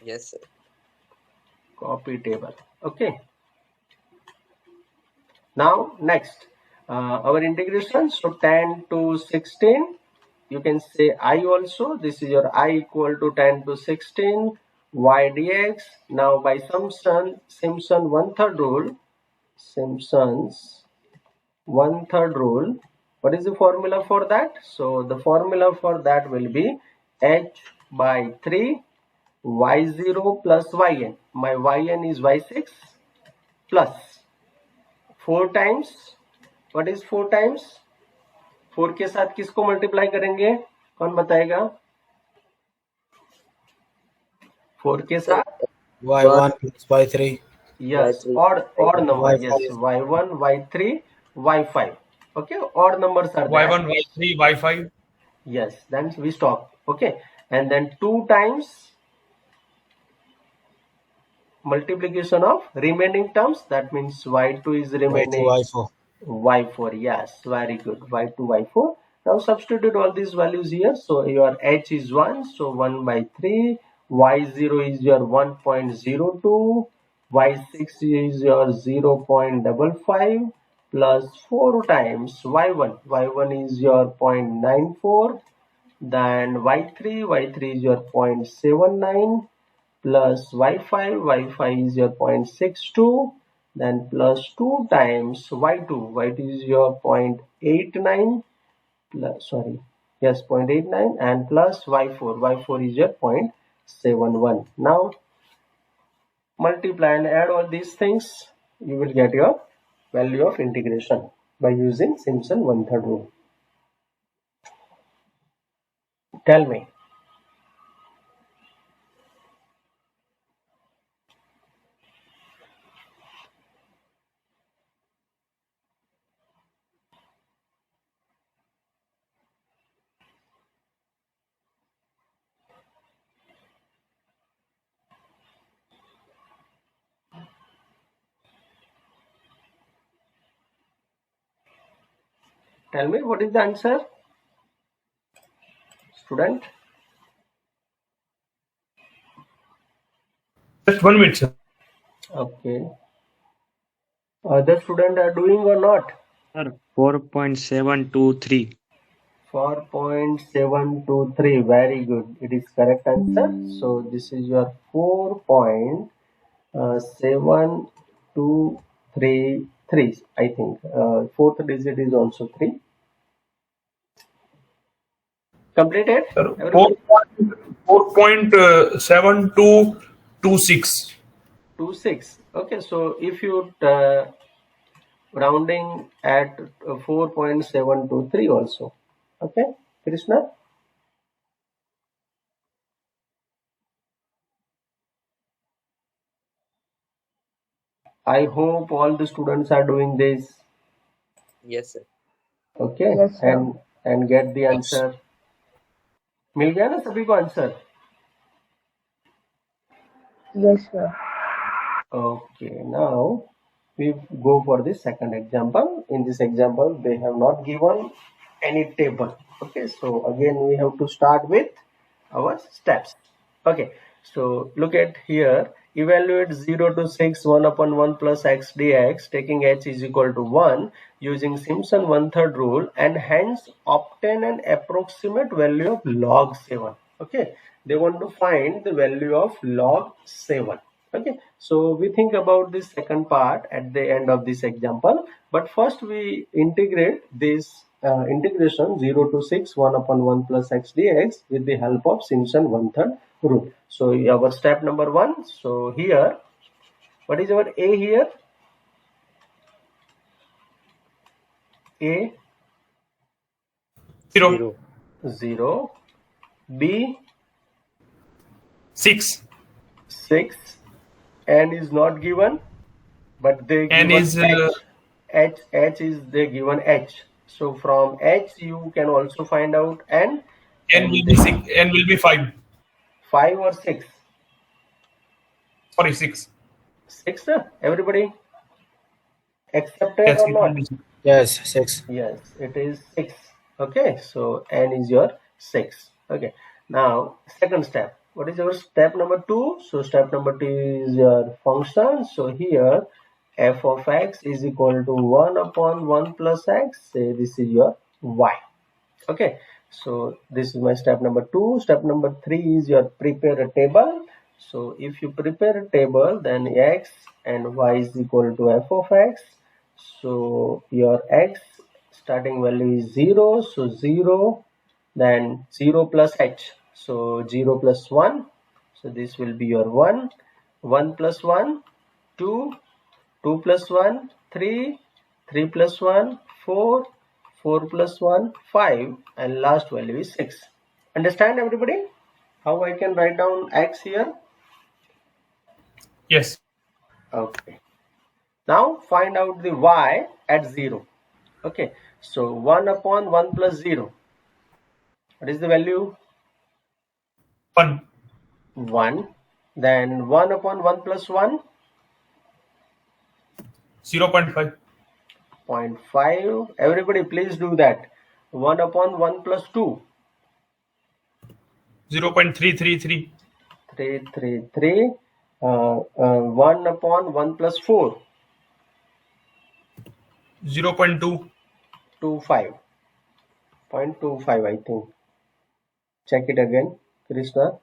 Speaker 4: yes, sir.
Speaker 1: Copy table. Okay. Now next, our integration. So 10 to 16. You can say I also. This is your I equal to 10 to 16 y dx. Now by Simpson 1/3 rule. Simpson's 1/3 rule. What is the formula for that? So the formula for that will be h by 3 y0 plus yn. My yn is y6 plus 4 times. What is 4 times? 4 के साथ किसको multiply करेंगे? कौन बताएगा? 4 के
Speaker 4: Sir,
Speaker 1: साथ
Speaker 2: y1 plus y3
Speaker 1: yes,
Speaker 4: y3,
Speaker 1: odd
Speaker 4: y1,
Speaker 1: number. Yes,
Speaker 2: y5
Speaker 1: y1, y3, y5. Okay, odd numbers are there.
Speaker 5: Y1, Y3, Y5.
Speaker 1: Yes, then we stop. Okay, and then 2 times multiplication of remaining terms. That means y2 is
Speaker 2: y2
Speaker 1: remaining.
Speaker 2: y4
Speaker 1: Y4, yes, very good. Y2, Y4. Now substitute all these values here. So your H is 1, so 1 by 3. Y0 is your 1.02. Y6 is your 0.55 plus 4 times Y1. Y1 is your 0.94. Then Y3 is your 0.79 plus y5 is your 0.62, then plus 2 times y2 is your 0.89 plus, sorry, yes, 0.89, and plus y4 is your 0.71. Now multiply and add all these things, you will get your value of integration by using Simpson 1/3 rule. Tell me. Tell me what is the answer, student?
Speaker 5: Just 1 minute, sir.
Speaker 1: Okay. Other student are doing or not?
Speaker 2: Sir, 4.723.
Speaker 1: 4.723. Very good. It is correct answer. So this is your 4.7233. I think fourth digit is also 3. Completed?
Speaker 5: Sir,
Speaker 1: Everybody?
Speaker 5: 4.7226.
Speaker 1: 26. Okay, so if you rounding at 4.723 also. Okay, Krishna? I hope all the students are doing this.
Speaker 4: Yes, sir.
Speaker 1: Okay,
Speaker 7: Yes, sir.
Speaker 1: and get the answer. मिल गया ना सभी को answer?
Speaker 7: Yes, sir.
Speaker 1: Okay, now we go for the second example. In this example, they have not given any table. Okay, so again we have to start with our steps. Okay, so look at here. Evaluate 0 to 6 1 upon 1 plus x dx taking h is equal to 1 using Simpson 1/3 rule and hence obtain an approximate value of log 7. Okay, they want to find the value of log 7. Okay, so we think about this second part at the end of this example, but first we integrate this integration 0 to 6 1 upon 1 plus x dx with the help of Simpson 1/3 rule. So our step number 1. So here, what is our a here? A
Speaker 5: 0.
Speaker 1: 0, b
Speaker 5: 6.
Speaker 1: 6, n is not given, but they
Speaker 5: N
Speaker 1: given
Speaker 5: is
Speaker 1: h is they given h. So from h you can also find out n,
Speaker 5: N
Speaker 1: and
Speaker 5: will be 6. N will be 5.
Speaker 1: 5 or 6.
Speaker 5: Sorry, 6.
Speaker 1: 6, everybody accepted
Speaker 5: Yes,
Speaker 1: or
Speaker 5: it will
Speaker 1: not?
Speaker 5: be 6.
Speaker 2: Yes, 6.
Speaker 1: Yes, it is 6. Okay, so n is your 6. Okay, now second step. What is our step number 2? So step number 2 is your function. So here f of x is equal to 1 upon 1 plus x. Say this is your y. Okay, so this is my step number 2. Step number 3 is your prepare a table. So if you prepare a table, then x and y is equal to f of x. So your x starting value is 0, so 0, then 0 plus h, so 0 plus 1, so this will be your 1, 1 plus 1, 2, 2 plus 1, 3, 3 plus 1, 4, 4 plus 1, 5, and last value is 6. Understand everybody how I can write down x here?
Speaker 5: Yes.
Speaker 1: Okay. Now find out the y at 0. Okay, so 1 upon 1 plus 0. What is the value?
Speaker 5: 1.
Speaker 1: 1. Then 1 upon 1 plus 1?
Speaker 5: 0.5.
Speaker 1: 0.5. Everybody please do that. 1 upon 1 plus 2?
Speaker 5: 0.333.
Speaker 1: 333. 1 upon 1 plus 4?
Speaker 5: 0.2.
Speaker 1: 25. 0.25 I think. Check it again, Krishna.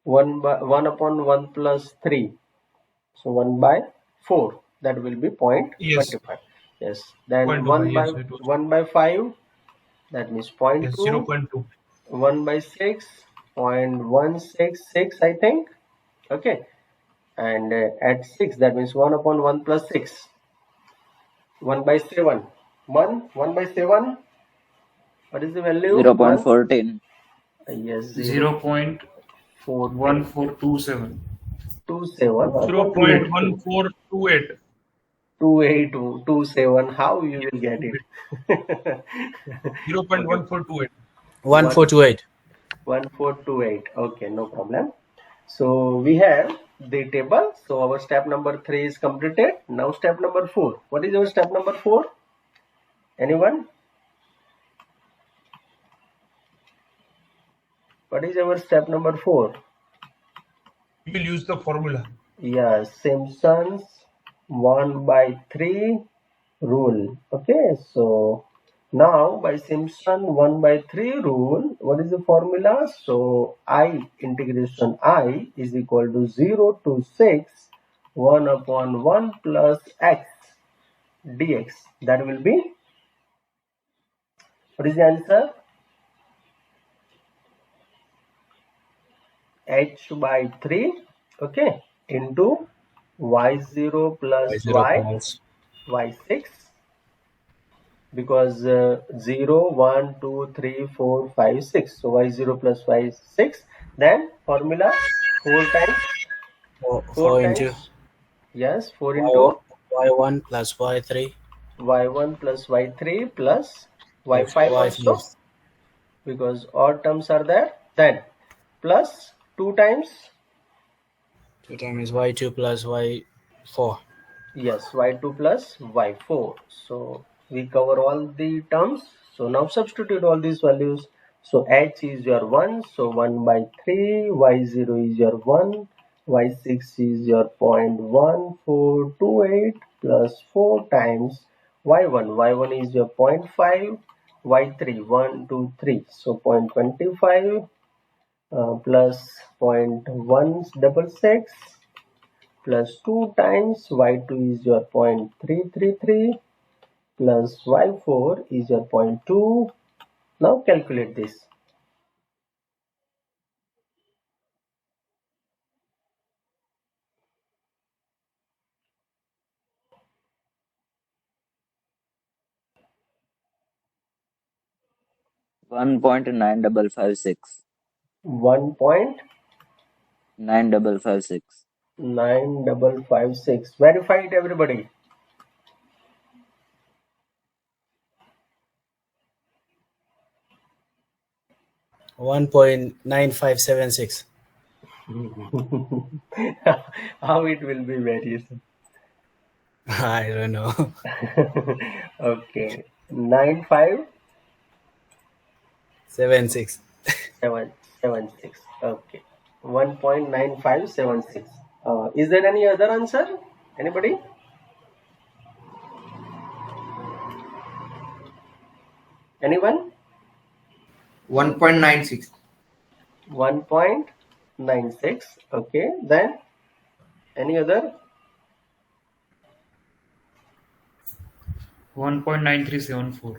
Speaker 1: 1 upon 1 plus 3. So 1 by 4. That will be 0.25.
Speaker 5: Yes.
Speaker 1: Yes. Then
Speaker 5: 0.25. Yes, it was.
Speaker 1: 1 by 5. That means 0.2.
Speaker 5: Yes, 0.2.
Speaker 1: 1 by 6. 0.166 I think. Okay. And at 6 that means 1 upon 1 plus 6. 1 by 7. 1 by 7. What is the value?
Speaker 6: 0.14.
Speaker 1: Yes,
Speaker 3: 0.1427.
Speaker 5: 0.1428.
Speaker 1: 2827. How you will get it?
Speaker 5: 0.1428.
Speaker 2: 1428.
Speaker 1: 1428. Okay, no problem. So we have the table. So our step number 3 is completed. Now step number 4. What is our step number 4? Anyone? What is our step number 4?
Speaker 5: We will use the formula.
Speaker 1: Yes, Simpson's 1/3 rule. Okay, so now by Simpson 1/3 rule, what is the formula? So I integration I is equal to 0 to 6 1/1 plus x dx. That will be, what is the answer? h/3, okay, into y0 plus
Speaker 2: Y0 plus
Speaker 1: y6, because 0 1 2 3 4 5 6, so y0 plus y6, then formula 4 times 4
Speaker 2: 4 into
Speaker 1: times, yes, 4 into
Speaker 2: Y1 plus Y3
Speaker 1: y1 plus y3 plus
Speaker 2: plus
Speaker 1: y5 also,
Speaker 2: Y5
Speaker 1: because odd terms are there, then plus 2 times,
Speaker 2: 2 times Y2 plus Y4.
Speaker 1: yes, y2 plus y4. So we cover all the terms. So now substitute all these values. So h is your 1, so 1/3, y0 is your 1, y6 is your 0.1428 plus 4 times y1 is your 0.5, y3 1 2 3, so 0.25 plus 0.166 plus 2 times y2 is your 0.333 plus y4 is your 0.2. Now calculate this.
Speaker 6: One point 9556.
Speaker 1: 1.9556.
Speaker 6: 9556.
Speaker 1: Verify it, everybody.
Speaker 2: 1.9576.
Speaker 1: How it will be very simple.
Speaker 2: I don't know.
Speaker 1: Okay. 95
Speaker 2: 76.
Speaker 1: 776. Okay. 1.9576. Is there any other answer? Anybody? Anyone?
Speaker 3: 1.96.
Speaker 1: 1.96. Okay. Then any other?
Speaker 3: 1.9374.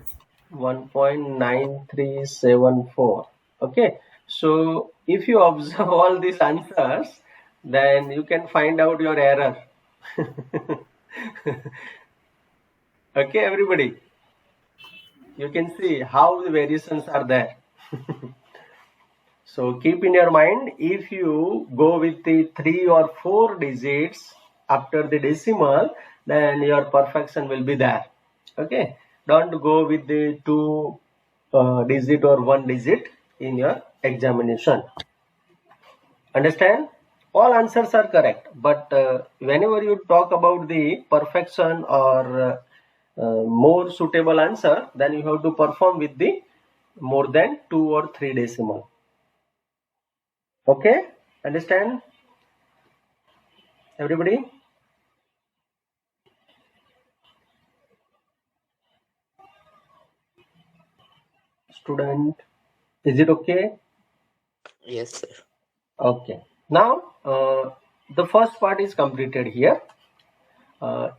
Speaker 1: 1.9374. Okay. So if you observe all these answers, then you can find out your error. Okay, everybody. You can see how the variations are there. So keep in your mind, if you go with the 3 or 4 digits after the decimal, then your perfection will be there. Okay, don't go with the 2 digit or 1 digit in your examination. Understand? All answers are correct, but whenever you talk about the perfection or more suitable answer, then you have to perform with the more than 2 or 3 decimal. Okay, understand, everybody? Student, is it okay?
Speaker 4: Yes, sir.
Speaker 1: Okay, now the first part is completed here.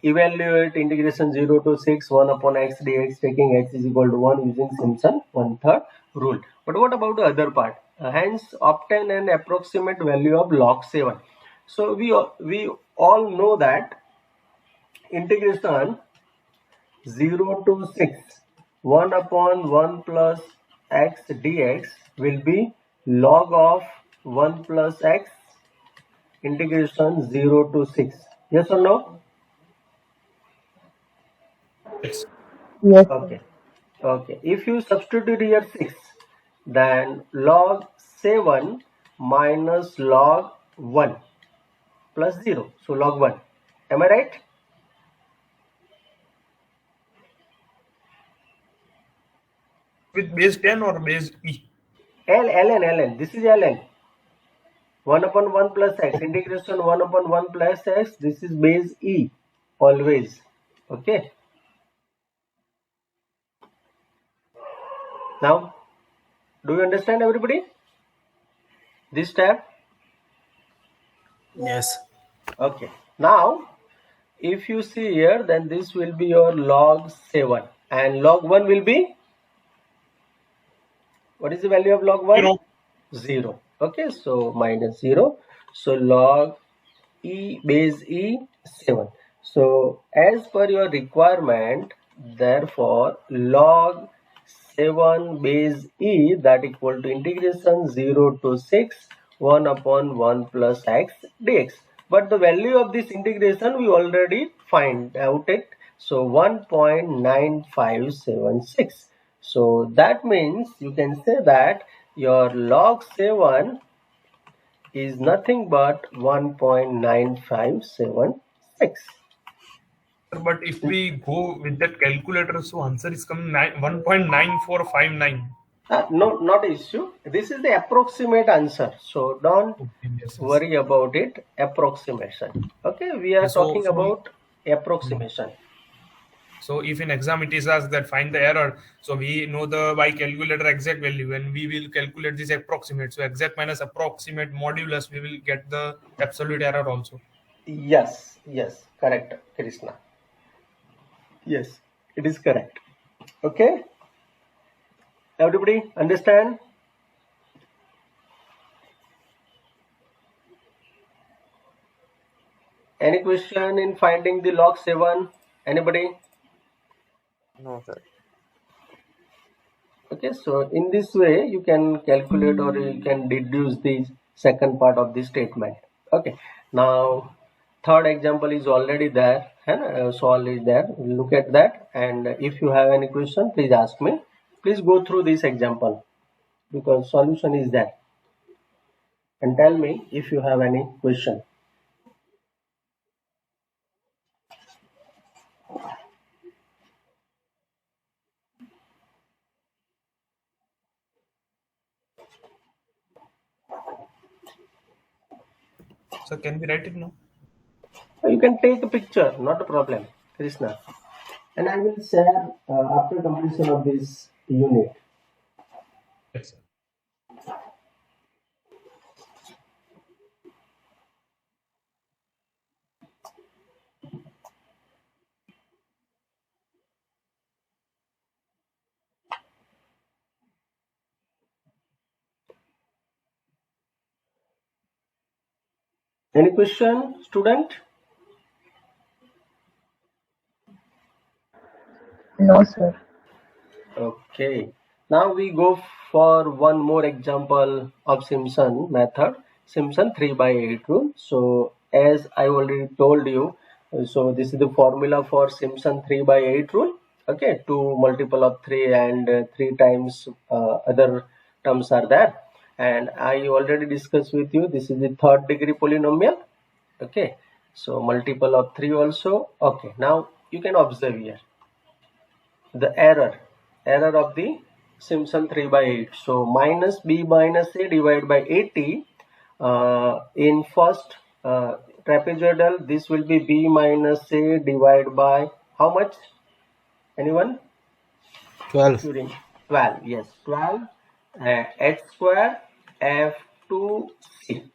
Speaker 1: Evaluate integration 0 to 6 1 upon x dx, taking x is equal to 1 using Simpson 1/3 rule. But what about the other part? Hence obtain an approximate value of log 7. So we all know that integration 0 to 6 1 upon 1 plus x dx will be log of 1 plus x integration 0 to 6. Yes or no?
Speaker 5: Yes.
Speaker 7: Yes, sir.
Speaker 1: Okay. Okay. If you substitute here 6, then log 7 minus log 1 plus 0. So log 1. Am I right?
Speaker 5: With base 10 or base E?
Speaker 1: ln. This is ln. 1 upon 1 plus x. Integration 1 upon 1 plus x. This is base e. Always. Okay. Now, do you understand everybody? This step?
Speaker 5: Yes.
Speaker 1: Okay. Now, if you see here, then this will be your log 7. And log 1 will be? What is the value of log 1?
Speaker 5: 0.
Speaker 1: 0. Okay, so minus 0. So log e base e 7. So as per your requirement, therefore log 7 base e, that equal to integration 0 to 6 1 upon 1 plus x dx. But the value of this integration we already find out it. So 1.9576. So that means you can say that your log 7 is nothing but 1.9576.
Speaker 5: But if we go with that calculator, so answer is coming 1.9459.
Speaker 1: No, not issue. This is the approximate answer. So don't worry about it. Approximation. Okay, we are talking about approximation.
Speaker 5: So if in exam it is asked that find the error, so we know the by calculator exact value, and we will calculate this approximate. So exact minus approximate modulus, we will get the absolute error also.
Speaker 1: Yes, correct, Krishna. Yes, it is correct. Okay, everybody understand? Any question in finding the log 7? Anybody?
Speaker 4: No, sir.
Speaker 1: Okay, so in this way you can calculate or you can deduce the second part of the statement. Okay, now third example is already there and solve is there. Look at that, and if you have any question, please ask me. Please go through this example because solution is there, and tell me if you have any question.
Speaker 5: So can we write it now?
Speaker 1: You can take a picture, not a problem, Krishna. And I will share after completion of this unit.
Speaker 5: Yes, sir.
Speaker 1: Any question, student?
Speaker 7: No, sir.
Speaker 1: Okay. Now we go for one more example of Simpson method, Simpson 3 by 8 rule. So as I already told you, so this is the formula for Simpson 3 by 8 rule. Okay, 2 multiple of 3 and 3 times other terms are there. And I already discussed with you, this is the third degree polynomial. Okay, so multiple of 3 also. Okay, now you can observe here the error of the Simpson 3 by 8. So minus b minus a divided by 80. In first trapezoidal, this will be b minus a divided by how much? Anyone?
Speaker 2: 12.
Speaker 1: 12. Yes, 12 h square f2c.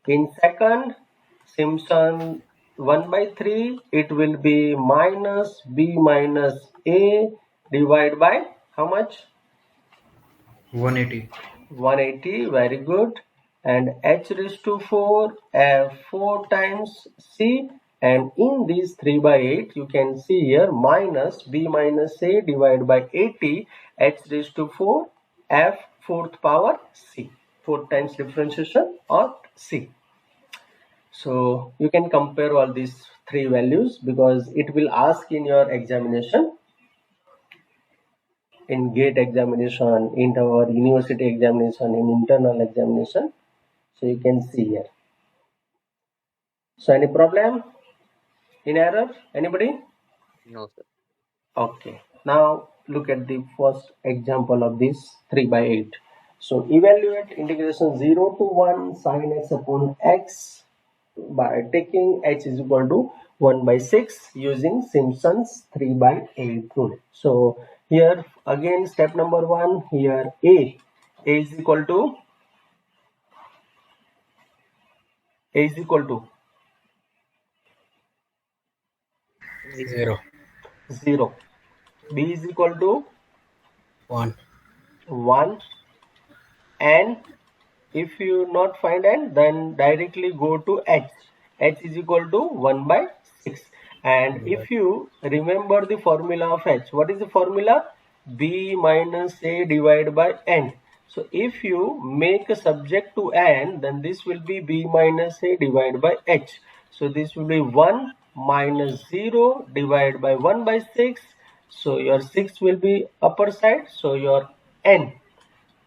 Speaker 1: In second Simpson 1 by 3, it will be minus b minus a divided by how much?
Speaker 3: 180.
Speaker 1: 180. Very good. And h raised to 4 4 times c, and in this 3 by 8 you can see here minus b minus a divided by 80 h raised to 4 f fourth power c, 4 times differentiation of c. So you can compare all these three values because it will ask in your examination, in GATE examination, in our university examination, in internal examination. So you can see here. So any problem in error? Anybody?
Speaker 4: No, sir.
Speaker 1: Okay. Now look at the first example of this 3 by 8. So evaluate integration 0 to 1 sin x upon x by taking h is equal to 1 by 6 using Simpson's 3 by 8 rule. So here again step number 1, here a is equal to
Speaker 2: 0.
Speaker 1: 0, b is equal to
Speaker 2: 1.
Speaker 1: 1, and if you not find n, then directly go to h. H is equal to 1 by 6. And if you remember the formula of h, what is the formula? B minus a divided by n. So if you make a subject to n, then this will be b minus a divided by h. So this will be 1 minus 0 divided by 1 by 6. So your 6 will be upper side. So your n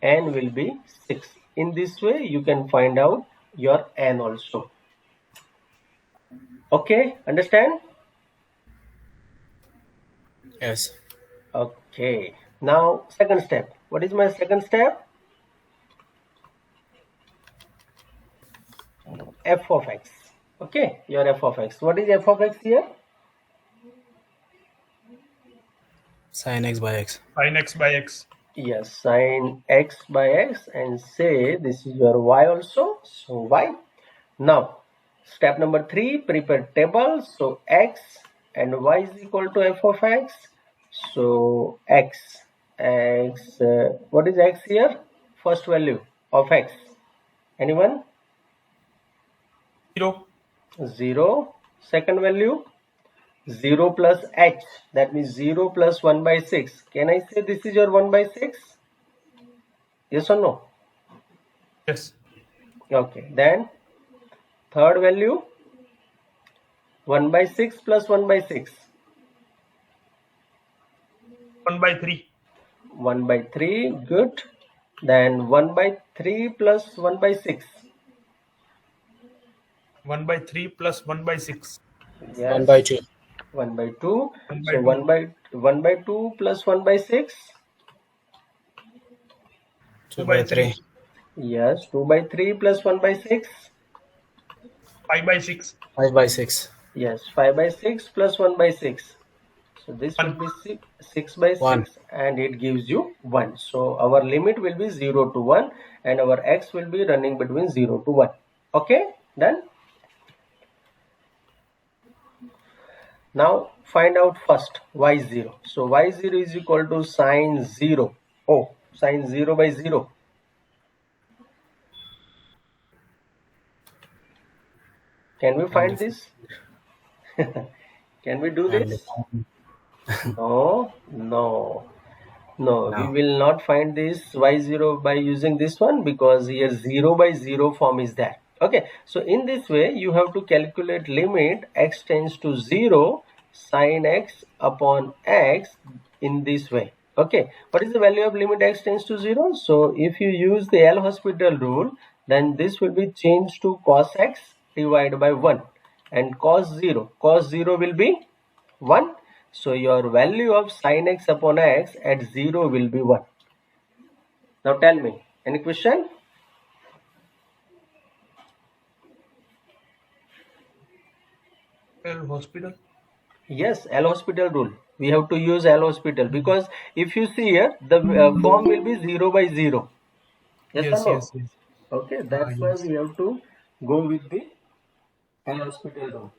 Speaker 1: will be 6. In this way you can find out your n also. Okay, understand?
Speaker 2: Yes.
Speaker 1: Okay, now second step. What is my second step? F of x. Okay, your f of x. What is f of x here?
Speaker 2: Sin x by x.
Speaker 5: Sin x by x.
Speaker 1: Yes, sin x by x, and say this is your y also. So y. Now step number 3, prepare table. So x and y is equal to f of x. So what is x here? First value of x. Anyone?
Speaker 5: 0.
Speaker 1: 0. Second value 0 plus h. That means 0 plus 1 by 6. Can I say this is your 1 by 6? Yes or no?
Speaker 5: Yes.
Speaker 1: Okay. Then third value 1 by 6 plus 1 by 6.
Speaker 5: 1 by 3.
Speaker 1: 1 by 3. Good. Then 1 by 3 plus 1 by 6.
Speaker 5: 1 by 3 plus 1 by 6.
Speaker 1: Yes.
Speaker 2: 1 by 2.
Speaker 1: 1 by 2.
Speaker 5: 1 by
Speaker 1: So
Speaker 5: 2.
Speaker 1: 1 by 2 plus 1 by 6.
Speaker 2: 2 by 3.
Speaker 1: Yes. 2 by 3 plus 1 by 6.
Speaker 5: 5 by 6.
Speaker 2: 5 by 6.
Speaker 1: Yes. 5 by 6 plus 1 by 6. So this will be 6 by 6
Speaker 2: 1.
Speaker 1: and it gives you 1. So our limit will be 0 to 1 and our x will be running between 0 to 1. Okay, done. Now find out first y0. So y0 is equal to sine 0. Oh, sine 0 by 0. Can we find this? Can we do this? No, we will not find this y0 by using this one, because here 0 by 0 form is there. Okay, so in this way you have to calculate limit x tends to 0 sin x upon x in this way. Okay, what is the value of limit x tends to 0? So if you use the L'Hospital rule, then this will be changed to cos x divided by 1, and cos 0 will be 1. So your value of sin x upon x at 0 will be 1. Now tell me, any question?
Speaker 5: L'Hospital?
Speaker 1: Yes, L'Hospital rule. We have to use L'Hospital, because if you see here, the form will be 0 by 0. Yes or no?
Speaker 5: Yes.
Speaker 1: Okay, that's why we have to go with the L'Hospital rule.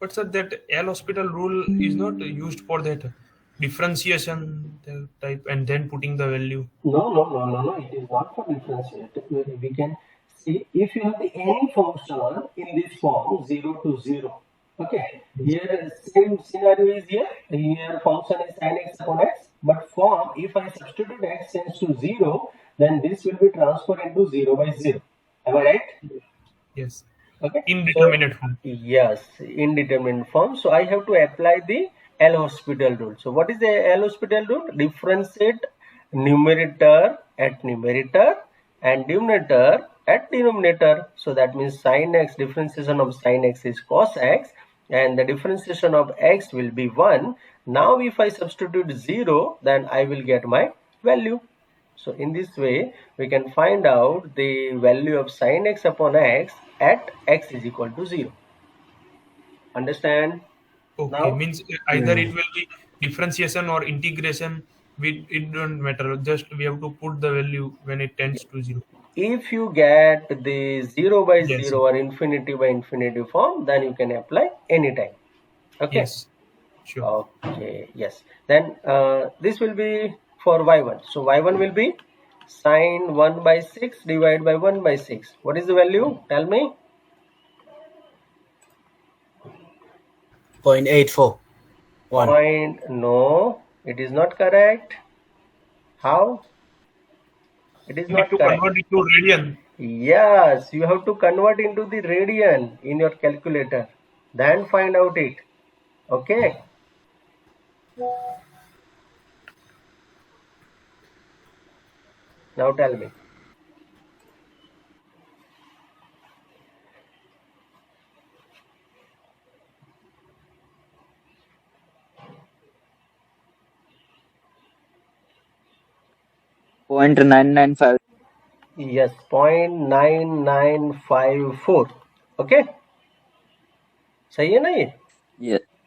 Speaker 5: But sir, that L'Hospital rule is not used for that differentiation type and then putting the value.
Speaker 1: No. It is not for differentiation. We can see if you have any function in this form 0 to 0. Okay. Here same scenario is here. Here function is sin x upon x. But form, if I substitute x tends to 0, then this will be transferred into 0 by 0. Am I right?
Speaker 5: Yes.
Speaker 1: Okay.
Speaker 5: Indeterminate form.
Speaker 1: Yes, indeterminate form. So I have to apply the L'Hospital rule. So what is the L'Hospital rule? Differentiate numerator at numerator and denominator at denominator. So that means sin x, differentiation of sin x is cos x, and the differentiation of x will be 1. Now if I substitute 0, then I will get my value. So in this way, we can find out the value of sin x upon x at x is equal to 0. Understand?
Speaker 5: Okay,
Speaker 1: Now,
Speaker 5: means either it will be differentiation or integration. It don't matter. Just we have to put the value when it tends to 0.
Speaker 1: if you get the 0 by
Speaker 5: Yes.
Speaker 1: 0 or infinity by infinity form, then you can apply anytime. Okay.
Speaker 5: Yes. Sure.
Speaker 1: Okay. Yes. Then this will be for y1. So y1 will be sine 1 by 6 divided by 1 by 6. What is the value? Tell me.
Speaker 2: 0.84.
Speaker 1: No, it is not correct. How? It is
Speaker 5: We need
Speaker 1: not
Speaker 5: to
Speaker 1: correct.
Speaker 5: convert it to radian.
Speaker 1: Yes, you have to convert into the radian in your calculator. Then find out it. Okay. Now tell me.
Speaker 6: Point 995.
Speaker 1: Yes, 0.9954. Okay. सही है ना ये?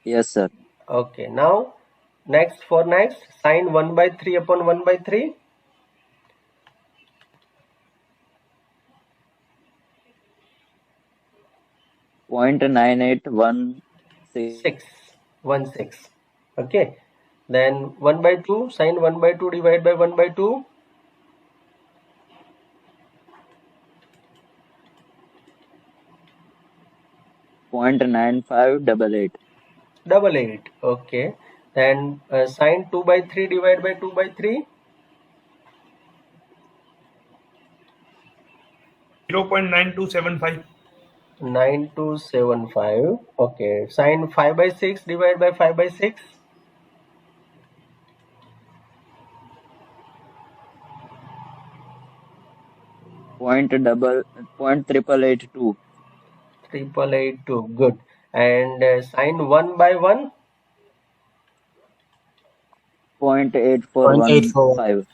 Speaker 6: Yes, sir.
Speaker 1: Okay. Now next sine 1 by 3 upon 1 by 3.
Speaker 6: 0.9816.
Speaker 1: 6. Okay. Then 1 by 2 sine 1 by 2 divided by 1 by 2.
Speaker 6: 0.9588.
Speaker 1: 88. Okay. Then sine 2 by 3 divided by 2 by 3.
Speaker 5: 0.9275.
Speaker 1: 9275. Okay. Sine 5 by 6 divided by 5 by 6.
Speaker 6: 0.8882.
Speaker 1: 8882. Good. And sine 1 by 1.
Speaker 6: 0.8415.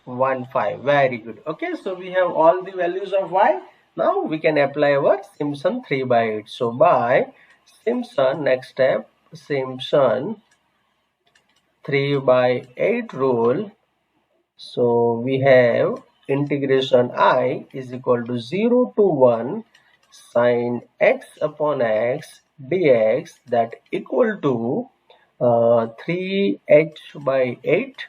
Speaker 1: 15. Very good. Okay, so we have all the values of y. Now we can apply our Simpson 3 by 8. So by Simpson, next step, Simpson 3 by 8 rule. So we have integration I is equal to 0 to 1 sine x upon x dx, that equal to 3h by 8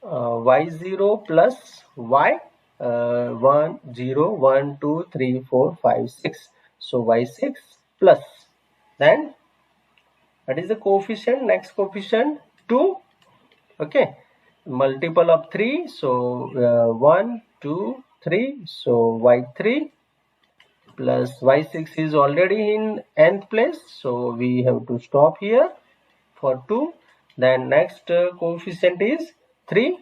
Speaker 1: y0 plus y 1 0 1 2 3 4 5 6. So y6 plus, then that is the coefficient, next coefficient 2. Okay, multiple of 3, so 1 2 3, so y3 plus y6 is already in nth place, so we have to stop here for 2. Then next coefficient is 3.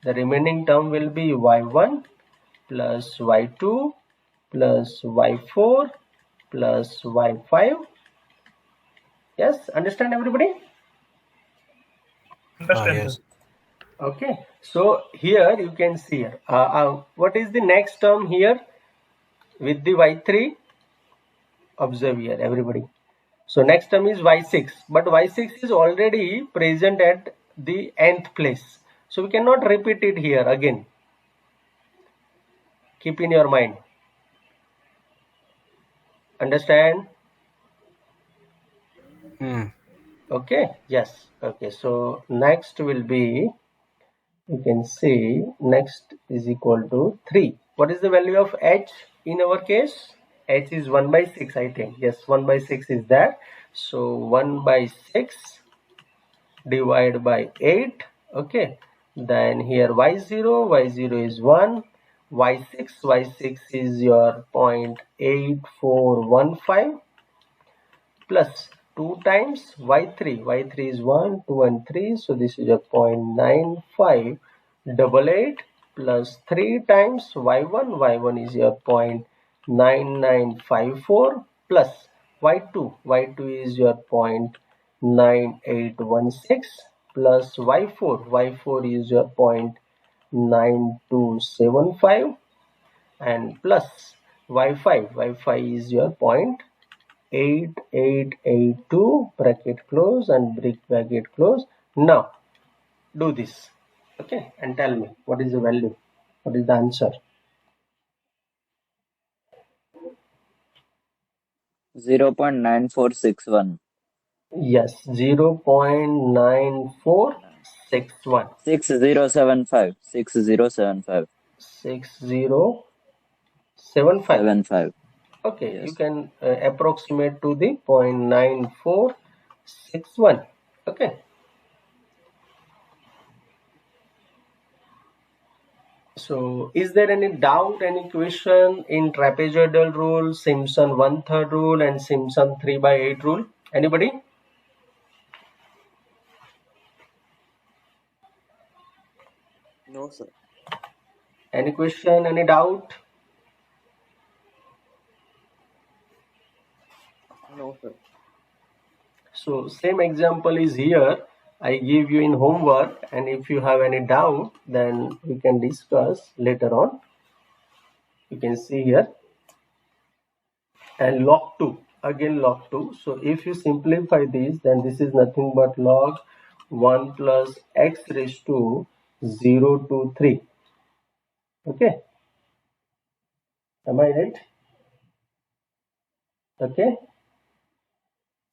Speaker 1: The remaining term will be y1 plus y2 plus y4 plus y5. Yes, understand everybody?
Speaker 5: Understand,
Speaker 2: Yes.
Speaker 5: sir.
Speaker 1: Okay, so here you can see what is the next term here with the y3? Observe here, everybody. So next term is y6, but y6 is already present at the nth place, so we cannot repeat it here again. Keep in your mind. Understand? Okay, yes. Okay, so next will be, you can see, next is equal to 3. What is the value of h in our case? H is 1 by 6, I think. Yes, 1 by 6 is there. So 1 by 6 divided by 8. Okay, then here y0 is 1, y6 is your 0.8415 plus 2 times y3 is 1 2 and 3, so this is a 0.9588 plus 3 times y1 is your 0.9954 plus y2 is your 0.9816 plus y4 is your 9275 and plus y5. Y5 is your 0.8882 bracket close and bracket close. Now do this, okay, and tell me what is the value, what is the answer.
Speaker 6: 0.9461.
Speaker 1: Yes, 0.9461.
Speaker 6: 6075. 6075.
Speaker 1: 6075.
Speaker 6: 75.
Speaker 1: Okay,
Speaker 6: Yes.
Speaker 1: you can approximate to the 0.9461. Okay. So, is there any doubt, any question in trapezoidal rule, Simpson 1/3 rule, and Simpson 3/8 rule? Anybody?
Speaker 4: No, sir.
Speaker 1: Any question, any doubt?
Speaker 4: No, sir.
Speaker 1: So, same example is here. I give you in homework, and if you have any doubt, then we can discuss later on. You can see here. And log 2, again log 2. So if you simplify this, then this is nothing but log 1 plus x raised to 0 to 3. Okay, am I right? Okay,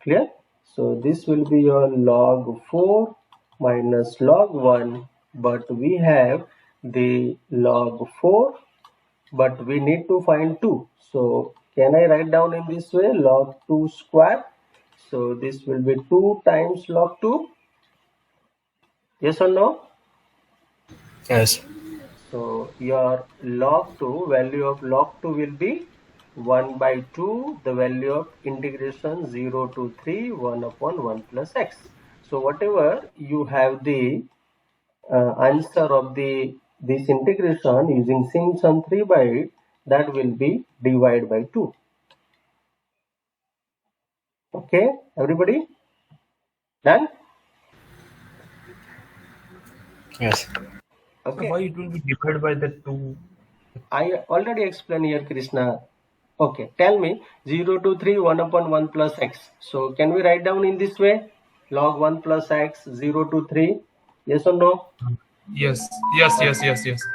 Speaker 1: clear? So this will be your log 4 minus log 1, but we have the log 4, but we need to find 2. So can I write down in this way, log 2 square? So this will be 2 times log 2. Yes or no?
Speaker 3: Yes.
Speaker 1: So your log 2, value of log 2 will be 1 by 2, the value of integration 0 to 3, 1 upon 1 plus x. So whatever you have the answer of this integration using Simpson 3 by 8, that will be divided by 2. Okay, everybody? Done?
Speaker 3: Yes.
Speaker 5: So
Speaker 1: Okay.
Speaker 5: why it will be divided by the 2?
Speaker 1: I already explained here, Krishna. Okay, tell me 0 to 3, 1 upon 1 plus x. So can we write down in this way? Log 1 plus x, 0 to 3. Yes or no?
Speaker 5: Yes.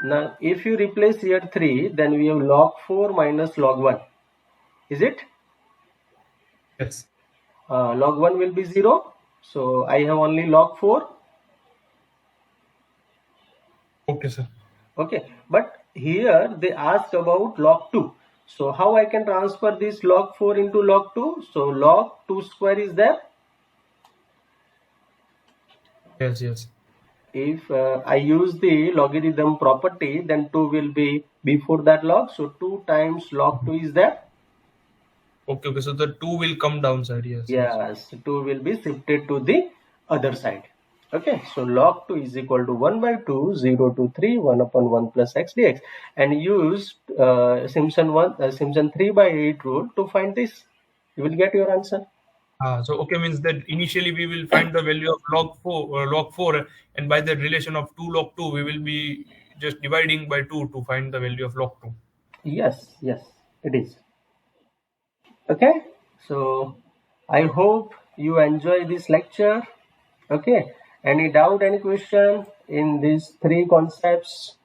Speaker 1: Now, if you replace here 3, then we have log 4 minus log 1. Is it?
Speaker 5: Yes.
Speaker 1: Log 1 will be 0. So I have only log 4.
Speaker 5: Okay, sir.
Speaker 1: Okay, but here they ask about log 2. So how I can transfer this log 4 into log 2? So log 2 square is there.
Speaker 5: Yes.
Speaker 1: If I use the logarithm property, then 2 will be before that log. So 2 times log 2 is there.
Speaker 5: Okay. So the 2 will come down side. Yes.
Speaker 1: Yes, 2 will be shifted to the other side. Okay, so log 2 is equal to 1 by 2, 0 to 3, 1 upon 1 plus x dx. And use Simpson 3 by 8 rule to find this. You will get your answer.
Speaker 5: So okay, means that initially we will find the value of log 4, and by the relation of 2 log 2, we will be just dividing by 2 to find the value of log 2.
Speaker 1: Yes, it is. Okay, so I hope you enjoy this lecture. Okay, any doubt, any question in these three concepts?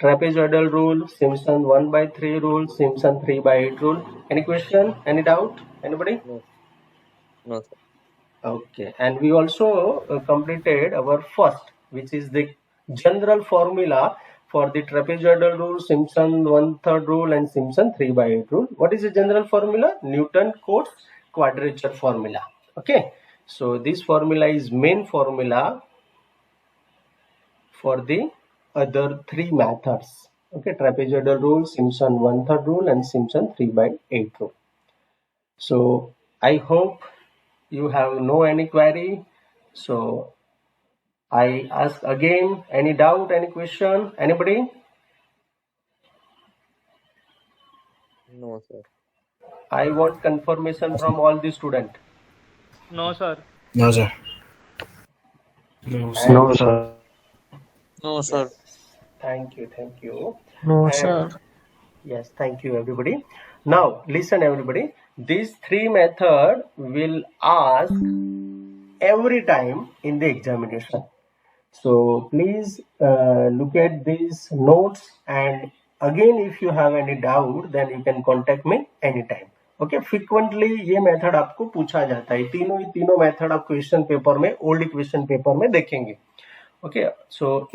Speaker 1: Trapezoidal rule, Simpson 1 by 3 rule, Simpson 3 by 8 rule. Any question, any doubt, anybody?
Speaker 4: No. No, sir.
Speaker 1: Okay, and we also completed our first, which is the general formula for the trapezoidal rule, Simpson 1/3 rule, and Simpson 3 by 8 rule. What is the general formula? Newton-Cotes quadrature formula. Okay, so this formula is main formula for the other three methods. Okay, trapezoidal rule, Simpson 1/3 rule, and Simpson 3 by 8 rule. So I hope you have no any query. So I ask again, any doubt, any question, anybody?
Speaker 4: No, sir.
Speaker 1: I want confirmation from all the student.
Speaker 2: No, sir.
Speaker 3: No, sir.
Speaker 1: And
Speaker 2: No, sir. No, sir.
Speaker 1: Yes. Thank you. Thank you.
Speaker 2: No,
Speaker 1: And
Speaker 2: sir.
Speaker 1: yes, thank you, everybody. Now, listen, everybody. These three methods will ask every time in the examination. So please look at these notes, and again, if you have any doubt, then you can contact me anytime. Okay frequently ये method आपको पूछा जाता है, तीनों ही तीनों method आप question paper में, old question paper में देखेंगे. Okay so